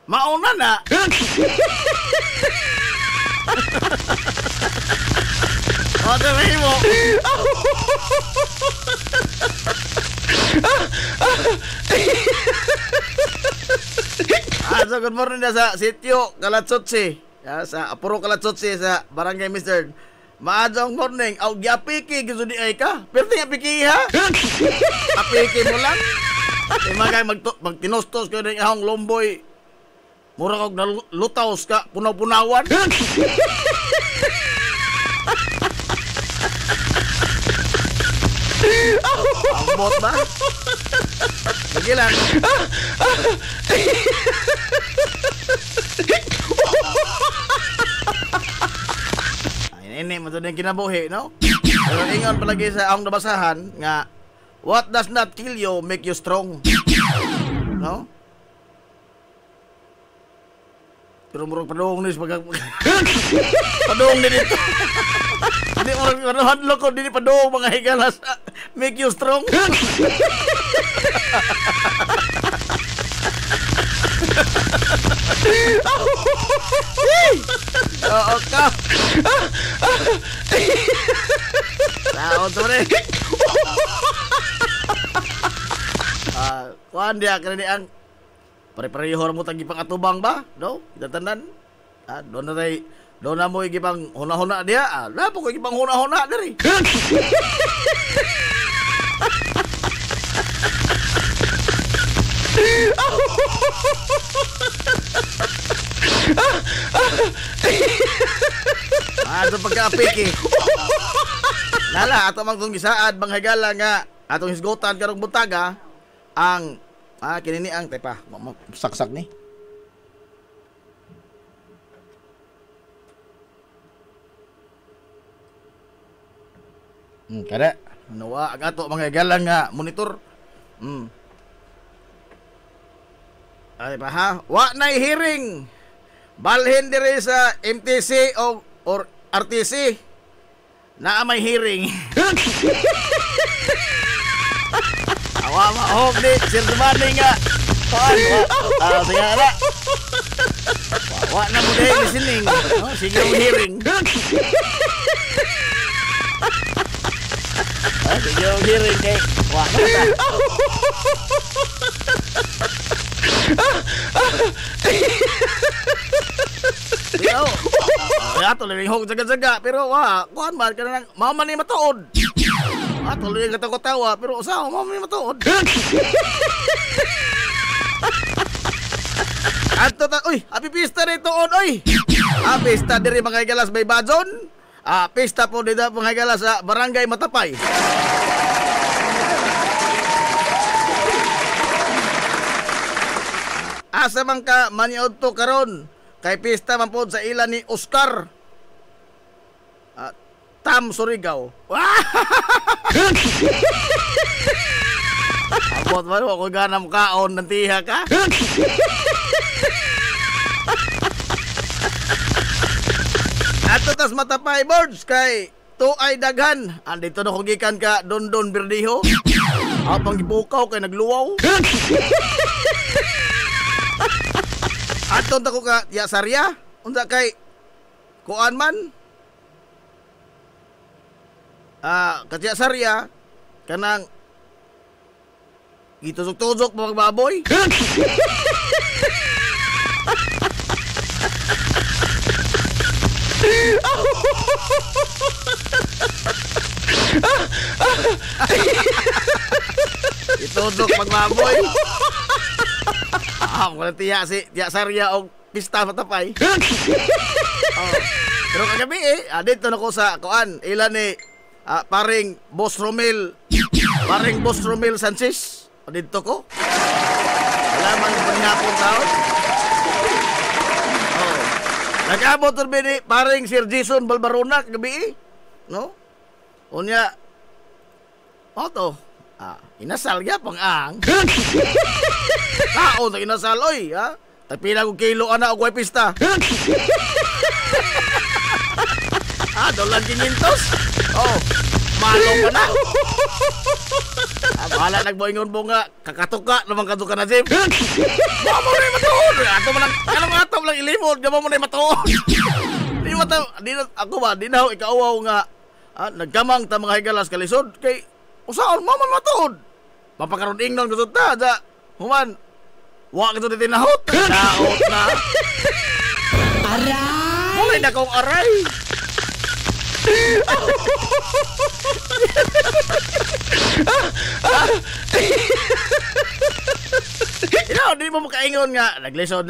mauna na. O, sabihin mo. So good morning na sa sitio Kalatsotsi. Sa Apuro Kalatsotsi sa Barangay Mr. Maadong morning. Aw, gyapiki giso di ay ka. Pero tinga piki ha. Apiki mo lang. Di magay magtinostos ko ng ahong lomboy. Mura kog nalutaos ka punaw-punawan. Ambot ba? Sige lang. Ini matod yung kinabuhi, no? Pero ingon palagi sa akong nabasahan nga what does not kill you make you strong. No? Pero murag padung ni pag padung ni dito. Hindi murag hadlo ko dili padung mga higalas make you strong. Oo ka. Taon to rin. Kuhan dia kena di ang pare-pareho mo tagi pangatubang ba? No? Itatandaan. Doon na tayo, doon na mo igipang huna-huna dia. Na po ko igipang huna-huna dari. Ano pagka-apik eh. Lala, ato mang itong gisaad, mga higala nga, atong hisgutan karong buntaga, ang, kinini ang, tepa, saksak ni. Kada, nawa, ang ato mga higala nga, monitor. Ay pa ha, wa na'y hearing. Balhin diri sa MTC or RTC na may hearing. Awa mahog di, Sir Dumani nga. Sige na. Wa na mo dahil listening. Sige yung hearing. Sige yung hearing kay wa na ta. Yo. Ato lang hog jaga-jaga pero kuan man kana mama ni matuod. Ato lang katawa pero usaw mama ni matuod. Ato ta uy, happy pista rito on oy. Pista diri mga galas bay Bazon. Pista po dito mga galas sa Barangay Matapay. Asa man ka maniod to karon kay pista man pod sa ila ni Oscar Tam Surigao. Abot man ako ganam kaon nantiha ka. Ato tas Matapay boards kay tuay daghan. Andito na ko gikan ka Dondon Berdiho. Apang gibukaw kay nagluwaw. Aton ta ko ka ya Sarya unsa kay kuan man katya Sarya kanang gitusok-tusok mga baboy. Itusok mga baboy. Kung tiya si Tiya Sarya o pista Matapay. Pero kagabi dito na ko sa kuan ilan ni paring Boss Romel Sanchez. Dito ko. Alaman sa panihapon taon. Nag-abot ni paring Sir Jason Balbarona kagabi no? Unya to. Inasal ya pang ang. Tao sa inasal oy, ha? Tagpila ko kilo ana og way pista. Dolan 500. Malo ka na. Bala nagboingon mo nga kakatuka naman katuka na Jim. Mo na matuod. Ato man kanang ato lang ilimod, gamo mo na matuod. Di ako ba di na ikaawaw nga nagkamang ta mga higalas kalisod kay usaon mo man matuod. Mapakaron ingnon gud ta da. Human. Wa kito tinahot. Daot na. Aray! Mulay na kong aray. Di mo makaingon nga naglisod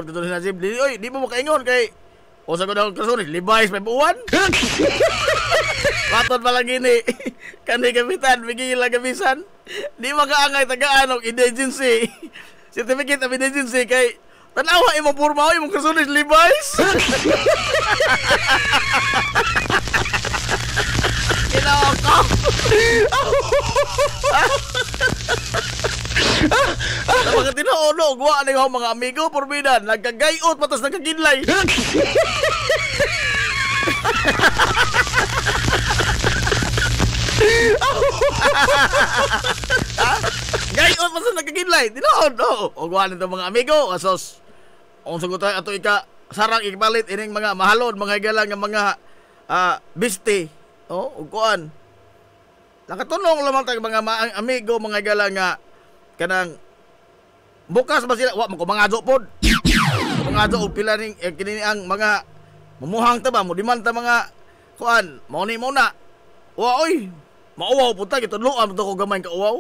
ko to na Jim. Di mo makaingon kay usa ko daw kasuri Levi's may buwan. Waton pa lang gini. Kani kapitan bigil lang gabisan. Di makaangay tagaan og indigency. Certificate of indigency kay tanawa imong porma imong kasuri Levi's. Kinoko. Mga tinuunog, wa na yung mga amigo, porbidan, nagkagayot, matas nagkagidlay. Gayot, matas nagkagidlay, tinuod, o wa nito mga amigo, asos, kung sagutan ato ika, sarang ikipalit, ining mga mahalon, mga igalang, mga biste, uguan. Nakatunong lamang tayo mga amigo, mga igalang nga, kanang bukas ba sila wa mo ko mga pod. Mga og pila ning kini ang mga mumuhang ta ba mo diman ta mga kuan mao ni mo na. Wa oy, mauwaw pud ta gitudloan to ko gamay ka uwaw.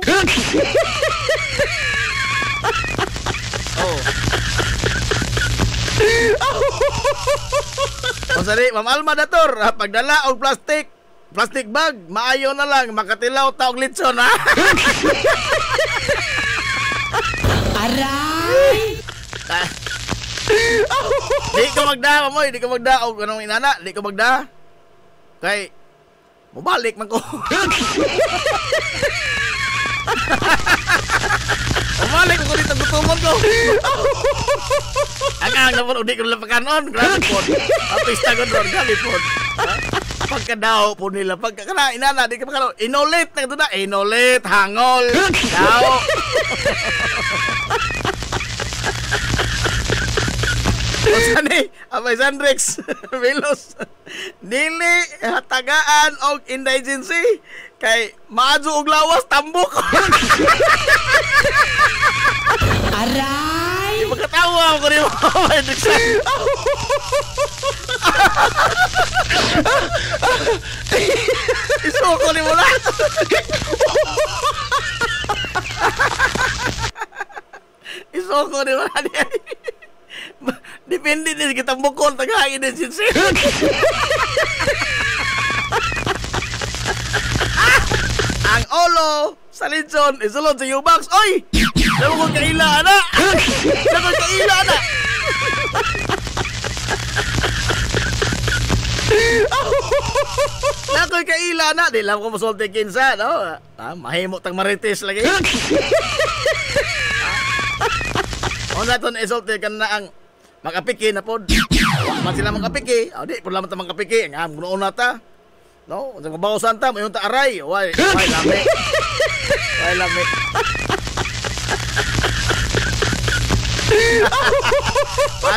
O sari, Ma'am Alma Dator, pagdala og plastic bag, maayo na lang makatilaw ta og litson ha. Aray! Di ka magda, mamoy, di ka magda og anong inana, di ka magda. Kay mabalik man ko. Mabalik ko dito gutumon ko. Ang naman udi ko lapakanon, grabe po. Apista ko doon, grabe po. Pagkadaw po nila, pagkakana, inana, di ka makano, inolit na ito na, inolit, hangol, daw. O sani, Abay Sandrex, Milos, dili, hatagaan og indigency, kay maadyo og lawas, tambok. Aray! Di magkatawa ko rin mo, Sandrex. Isuko ni mo lang. Isuko ni mo lang. Depende din kita bukol tagahangin din sinsi. Ang olo sa Lidson isulod sa U-Box. Oy! Naman ko kaila na! Naman ko kaila na! Nakoy kaila na, di lang ko masulti kinsa, no? Mahimo tang marites lagi. O naton isulti ka na ang makapiki na pod. Man sila makapiki. O di, po lamang ta makapiki. Ang gunoon na ta. No? Sa kabawasan ta, mayroon ta aray. Why lami. Why lami.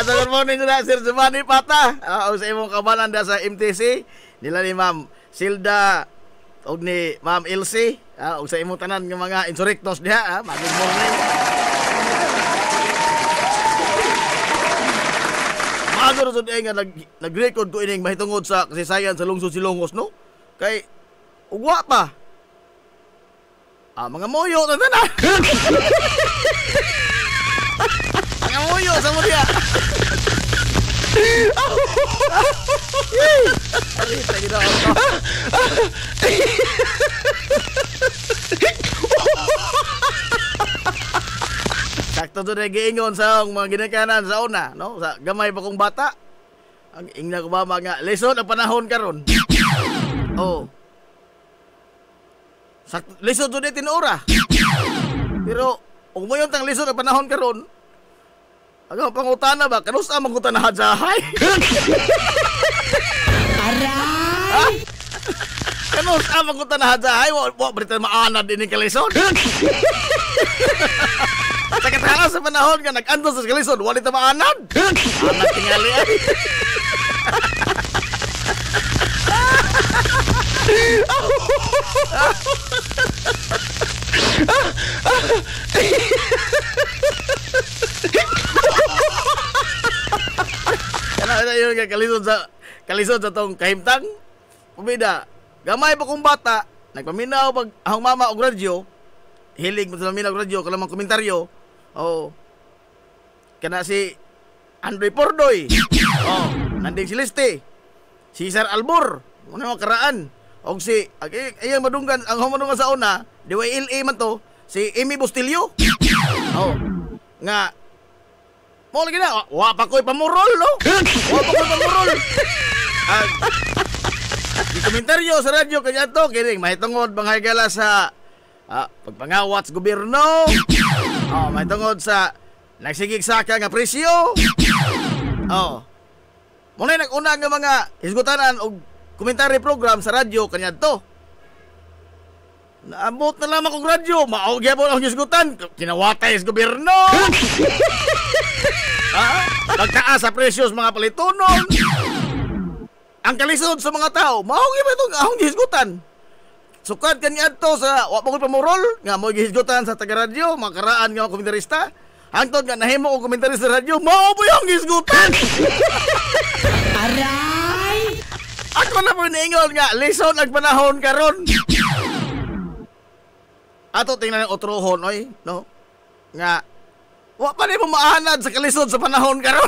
Good morning na, Sir Giovanni Pata. Sa imong kabanan da sa MTC. Nila ni Ma'am Silda o ni Ma'am Elsie. O sa imong tanan ng mga insurrectos diha. Good morning. Magaro sa diya nga nag-record ko ining mahitungod sa kasaysayan sa lungsod Silongos, no? Kay, ugwa pa. Mga moyo na na. Mga moyo sa mo diya. Arita gina ako. Sakto doon ay giingon sa mga ginikanan sa una, no? Sa gamay pa kong bata. Ang ingna ko ba mga lesson ang panahon karon. Oh. Sakto lesson doon ay tinura. Pero kung mo yung tang lesson ang panahon karon, ang pangutana ba kanusa man kuta na hadzahay? Aray! Kanusa man kuta na hadzahay? Wa berita maanad ini ka lesson. Sa katala sa panahon nga nag-antos sa kalison, wala ito maanad. Anad tingali ay. Kana yun nga kalison sa tong kahimtang. Pumida, gamay pa kong bata, nagpaminaw pag ahong mama og radyo, hilig mo sa minaw og radyo, kalamang komentaryo. Oh. Kana si Andre Pordoy. Oh, nanding si Liste. Si Sir Albor, una makaraan. Og si ayang madunggan ang madunggan sa una, DYLA man to, si Amy Bustillo. Oh. Nga mo lagi na, wa pa ko'y pamurol, no? Wa pa ko'y pamurol. Di komentaryo sa radyo kanya to, kining mahitungod banghay gala sa pagpangawat sa gobyerno. May tungod sa nagsigig saka nga presyo. Muna nag-una nga mga hisgutanan o komentary program sa radyo kanya to. Naabot na lamang kong radyo, maogya po ang hisgutan, kinawatay sa gobyerno. Pagtaas sa presyos mga palitonon. Ang kalisod sa mga tao, maogya ba itong ahong hisgutan? Sukad kanya to sa wapakul pamurol nga mo gihisgutan sa taga-radyo, makaraan nga komentarista. Hangtod nga nahimo og komentarista sa radyo, mao po yung gisgutan. Aray! Ako na po niingon nga, lison ang panahon karon. Ato tingnan ang otrohon, oy, no? Nga Wa pa ni mo maahanad sa kalisod sa panahon karon.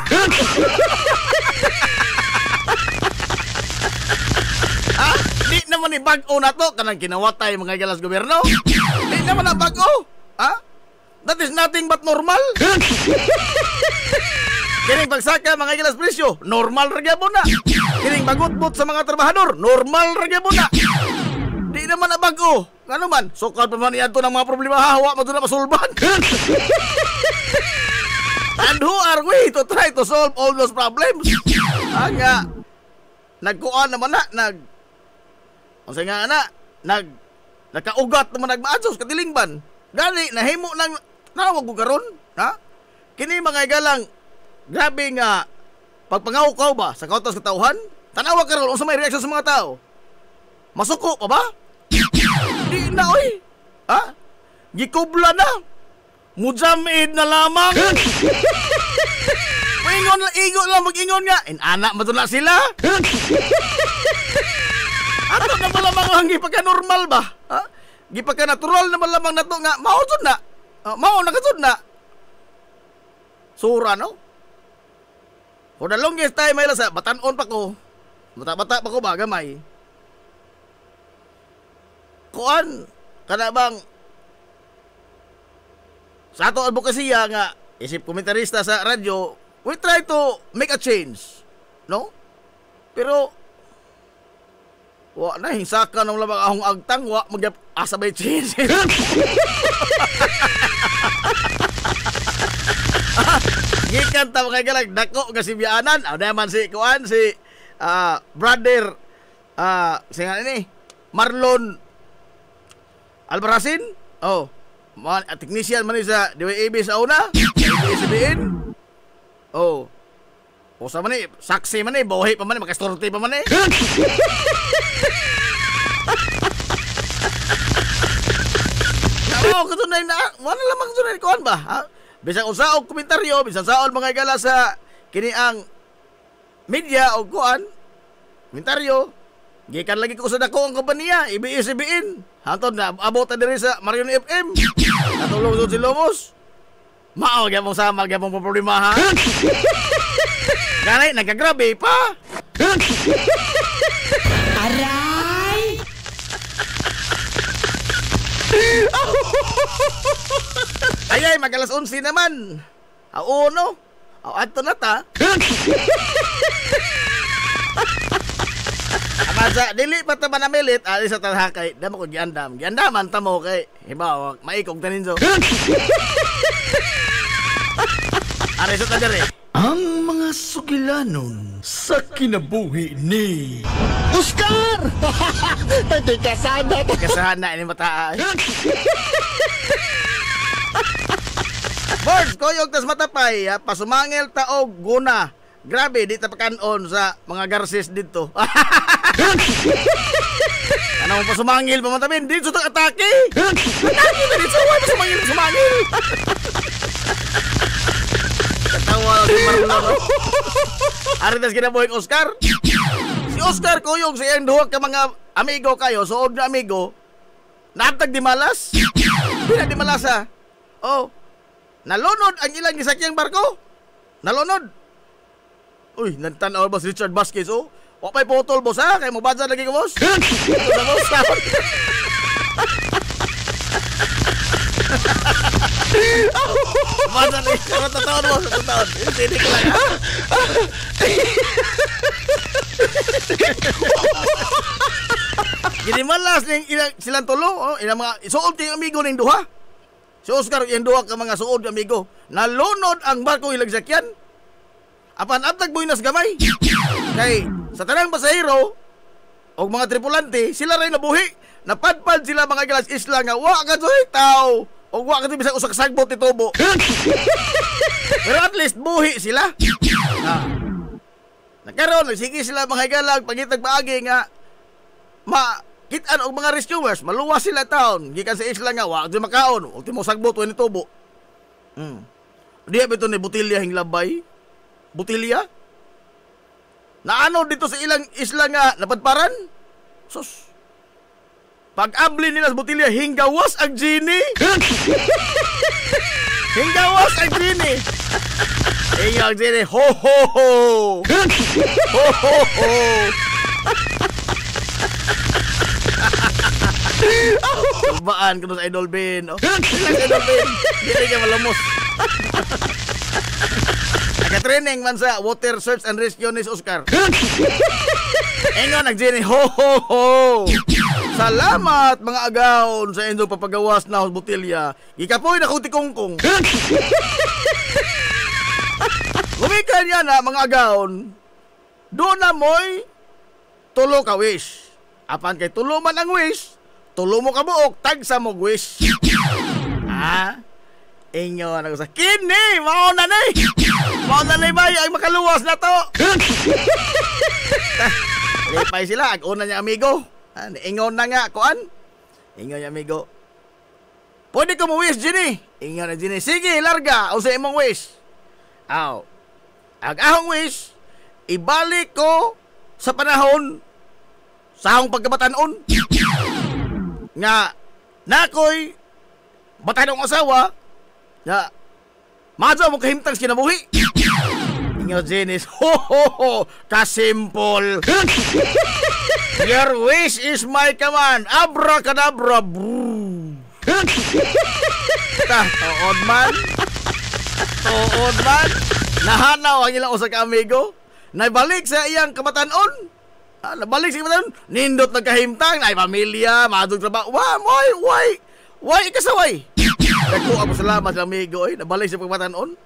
Di naman ni bag-o na to kanang kinawatay mga galas gobyerno. Di naman na bag-o. That is nothing but normal. Kining pagsaka mga gilas presyo, normal ra gyapon na. Kining bagutbot sa mga trabahador, normal ra gyapon na. Di naman na bag-o. Ngano man, sukad pa man iadto ng mga problema hawa mo na masulban. And who are we to try to solve all those problems? Nga nagkuan naman na unsay nga nagkaugat naman nagmaadsos katilingban. Dali nahimo nang nawag ko karon, ha? Kini mga galang grabe nga pagpangaw-kaw ba sa kautas katauhan? Tanawa karon unsa may reaksyon sa mga tao? Masuko pa ba? Di na oy. Gikubla na. Mujamid na lamang. Ingon lang, mag-ingon nga. Anak mo na sila. Ato na malamang lang gipagka-normal ba? Gipagka-natural na malamang na to nga. Mausod na. Mao nakasod na. Sura, no? For the longest time, may lasa, batanon pa ko. Bata-bata pa ko ba, gamay. Kuan, kada bang sa ato advokasya nga, isip komentarista sa radyo, we try to make a change. No? Pero, wa na, hinsaka ng labang ahong agtang, wa mag-asa may change. Gikan ta mga galag dako nga si Bianan. Naman si kuan si brother singa ni Marlon Albarazin. Technician man sa DWAB sa una. ABS-CBN. Usa man ni saksi man ni buhi pa man makastorte pa man ni. Katunay na wala lamang tunay kuan ba? Bisang usaog komentaryo, bisang saol mga gala sa kini ang media o kuan komentaryo. Gikan lagi ko sa dako ang kompanya, ABS-CBN. Hantod na abot diri sa Marion FM. Natulong si Lomos. Mao gyapon sama gyapon problema ha. Ganay nagagrabe pa. Aray! Ayay, magalas 11 naman. No? Ato na ta. Amasa, dili pa ta manamilit, ali sa talhakay, damo ko giandam. Giandaman ta mo kay hibaw, maikog tanin so. Ari sa tadere. Ang mga sugilanon sa kinabuhi ni Oscar! Kasana ini mata. Birds, koyog tas matapay, pasumangil taog guna. Grabe, di tapakanon sa mga garces dito. Ano mo pasumangil pa matamin? Di sa atake. Atake na dito, why pasumangil? Katawa si Marlon. Aritas kinabuhi Oscar. Si Oscar koyog sa iyang duha ka mga amigo kayo, suod na amigo. Natag di malas. Pina di malasa. Nalunod ang ilang gisakyang barko. Nalunod. Uy, nagtanaw ba si Richard Vasquez, Wa pa'y potol, boss, ha? Kaya mo badza lagi ka, boss? Ito na, boss, badza lagi ka, matataon, boss, matataon. Hindi ko lang, ha? Ginimalas silang tulo, ilang mga suod kayong amigo ng duha. Si Oscar, yung duha ka mga suod amigo. Nalunod ang barko ilang sakyan. Apan atag buinas gamay. Kay sa tanang pasahero o mga tripulante, sila ray nabuhi. Napadpad sila mga galas isla nga wa ka joy tao. O wa ka bisag usa ka sagbot itubo. Pero at least buhi sila. Nagkaroon, nagsige sila mga galag pagitag paagi nga kitaan og mga rescuers, maluwas sila taon. Gikan sa isla nga wa ka makaon, og timo sagbot wen itubo. Diya beto ni butilya hinglabay. Butilya? Naano dito sa ilang isla nga napadparan? Sus. Pag-abli nila sa butilya, hinggawas ang genie. Hinggawas ang Gini. Ingaw Gini. Ho ho ho. Ho ho ho. Kulbaan kuno sa Idol Ben. Oh. Idol Ben. Dili ka malamos. Naka-training man sa Water Search and Rescue ni Oscar. Ingon nagjini ho ho ho. Salamat mga agaon sa inyong papagawas na botelya. Ikapoy na kong tikongkong. Lumikan niya na mga agaon. Doon na mo'y tulo ka wish. Apan kay tulo man ang wish, tulo mo ka buok, tagsa mo wish. Ha? Ingon ako sa kini, mauna na eh. Mauna na ba ay makaluwas na to. Lipay sila, ag-una niya amigo. Ingon na nga, kuan. Ingon niya amigo. Pwede ko mo wish, Ginny. Ingon na Ginny, sige, larga, o sa imong wish. Aw, ag-ahong wish, ibalik ko sa panahon sa akong pagkabatanon. Nga, nakoy, batanong asawa, nga, madyo mo kahimtang kinabuhi. Ingo Jenis, ho ho ho, kasimple. Your wish is my command. Abracadabra. Tuod man. Nahanaw ang ilang usa ka amigo. Naibalik sa iyang kabatanon. Nabalik sa kabatanon. Nindot nagkahimtang. Ay pamilya, madug trabaho. Why ikasaway? Nagko ako salamat sa amigo. Nabalik sa kabatanon.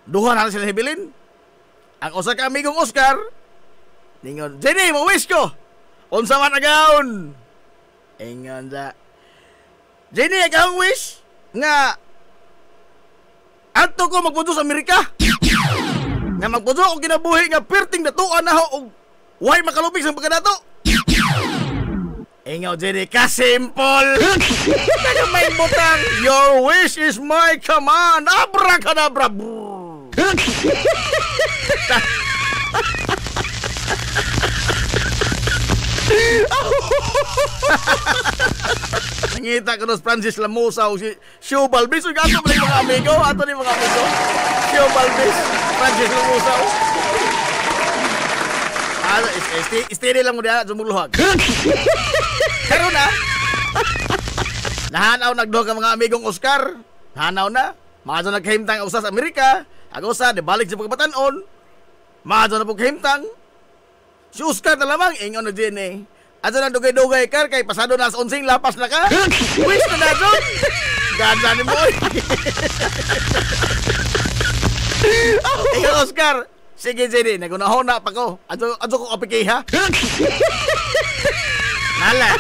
Duha na sila hibilin. Ang usa ka amigong Oscar. Ningon, Jenny, ma-wish ko. Unsa man agaon. Ingon da. Jenny, ang wish nga ato ko magpunto sa Amerika. Nga magpunto ko kinabuhi nga perting datuan na ho og way makalupig sa pagkadato. Ingaw Jenny, kasimple. Kaya may butang. Your wish is my command. Abracadabra. Nangita ko nos Francis Lamusa o si Sio Balbis. Uy, ato ni mga amigo. Sio Balbis, Francis Lamusa. Steady lang mo diya, sumuluhag. Karoon na. Nahanaw nagdoh ka mga amigong Oscar. Nahanaw na. Maado nagkahimtang usa sa Amerika. Agosa, di balik sa pagkabatanon. Maado na po kahimtang. Si Oscar na lamang, ingon na din eh. Ato na dugay-dugay ka, kay pasado na sa 11, lapas na ka. Wish na na doon. Ganda ni mo. Ingon Oscar, sige Jenny, nagunahon na pa ko. Ato ko kapikay ha. Nala.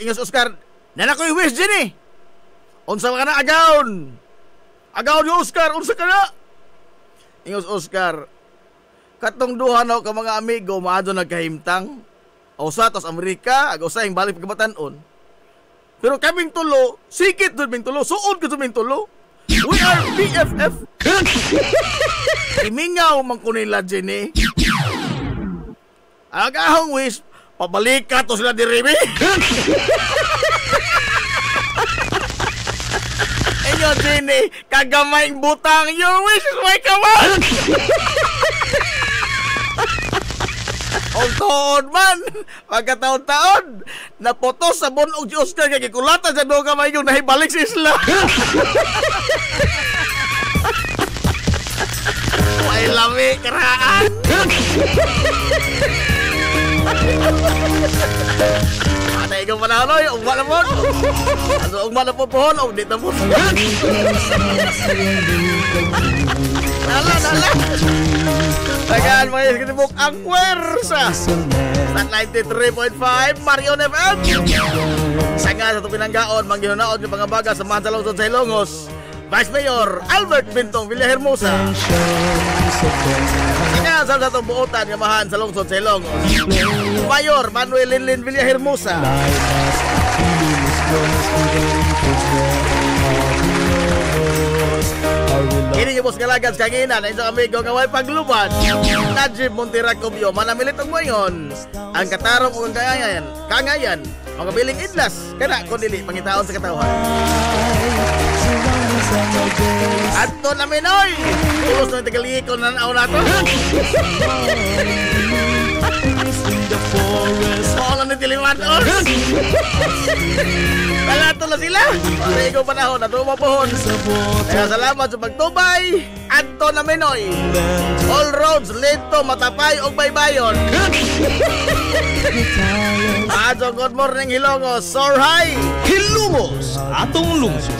Ingon Oscar, nana ko yung wish Jenny. Unsa ka na agaon. Agaon yung Oscar, unsa ka na. Ingon Oscar, katong duha na ka mga amigo, maado nagkahimtang. Usa tos Amerika, usa yung balik pagkabatanon. Pero kaming tulo, sikit doon ming tulo, suod ko doon ming tulo. We are BFF. Imingaw man ko nila, Jenny. Agahong wish, pabalik ka to sila diribi. Inyo, Jenny, kagamayng butang, your wish is my command. Tuod man, pagkataon-taon, napotos sa bunog si Oscar kaya kikulatan sa doon kamay yung nahibalik sa isla. May lami, karaan. Ada ikaw manaloy, ugma na po. Ano ugma na po pohon, ugdit na po. Nala. Tagaan mga iskitibuk ang puwersa sa 93.5 Marion FM. Sanga sa tupinanggaon, manggihunaon yung pangabaga sa Mahan sa Lungsod sa Ilongos, Vice Mayor Albert Bintong Villahermosa. Sanga sa itong buotan ng Mahan sa Lungsod sa Ilongos, Mayor Manuel Linlin Villahermosa. Ini yung galagan sa kanginan ay isang amigo nga way pagluban. Najib Monteracobio, manamilit ang moyon. Ang katarong o ang kangayan, mga biling idlas, kana kung dili pangitaon sa katawhan. Adto na Minoy. Tulos na tagalikon na naon nato. Wala ni tiliman. Talato na sila. Para ikaw panahon na tumapohon. Kaya salamat sa pagtubay. Adto na Minoy. All roads lead to Matapay o Baybayon. Adto, good morning Hilongos. Soar high. Hilumos, atong lungsod.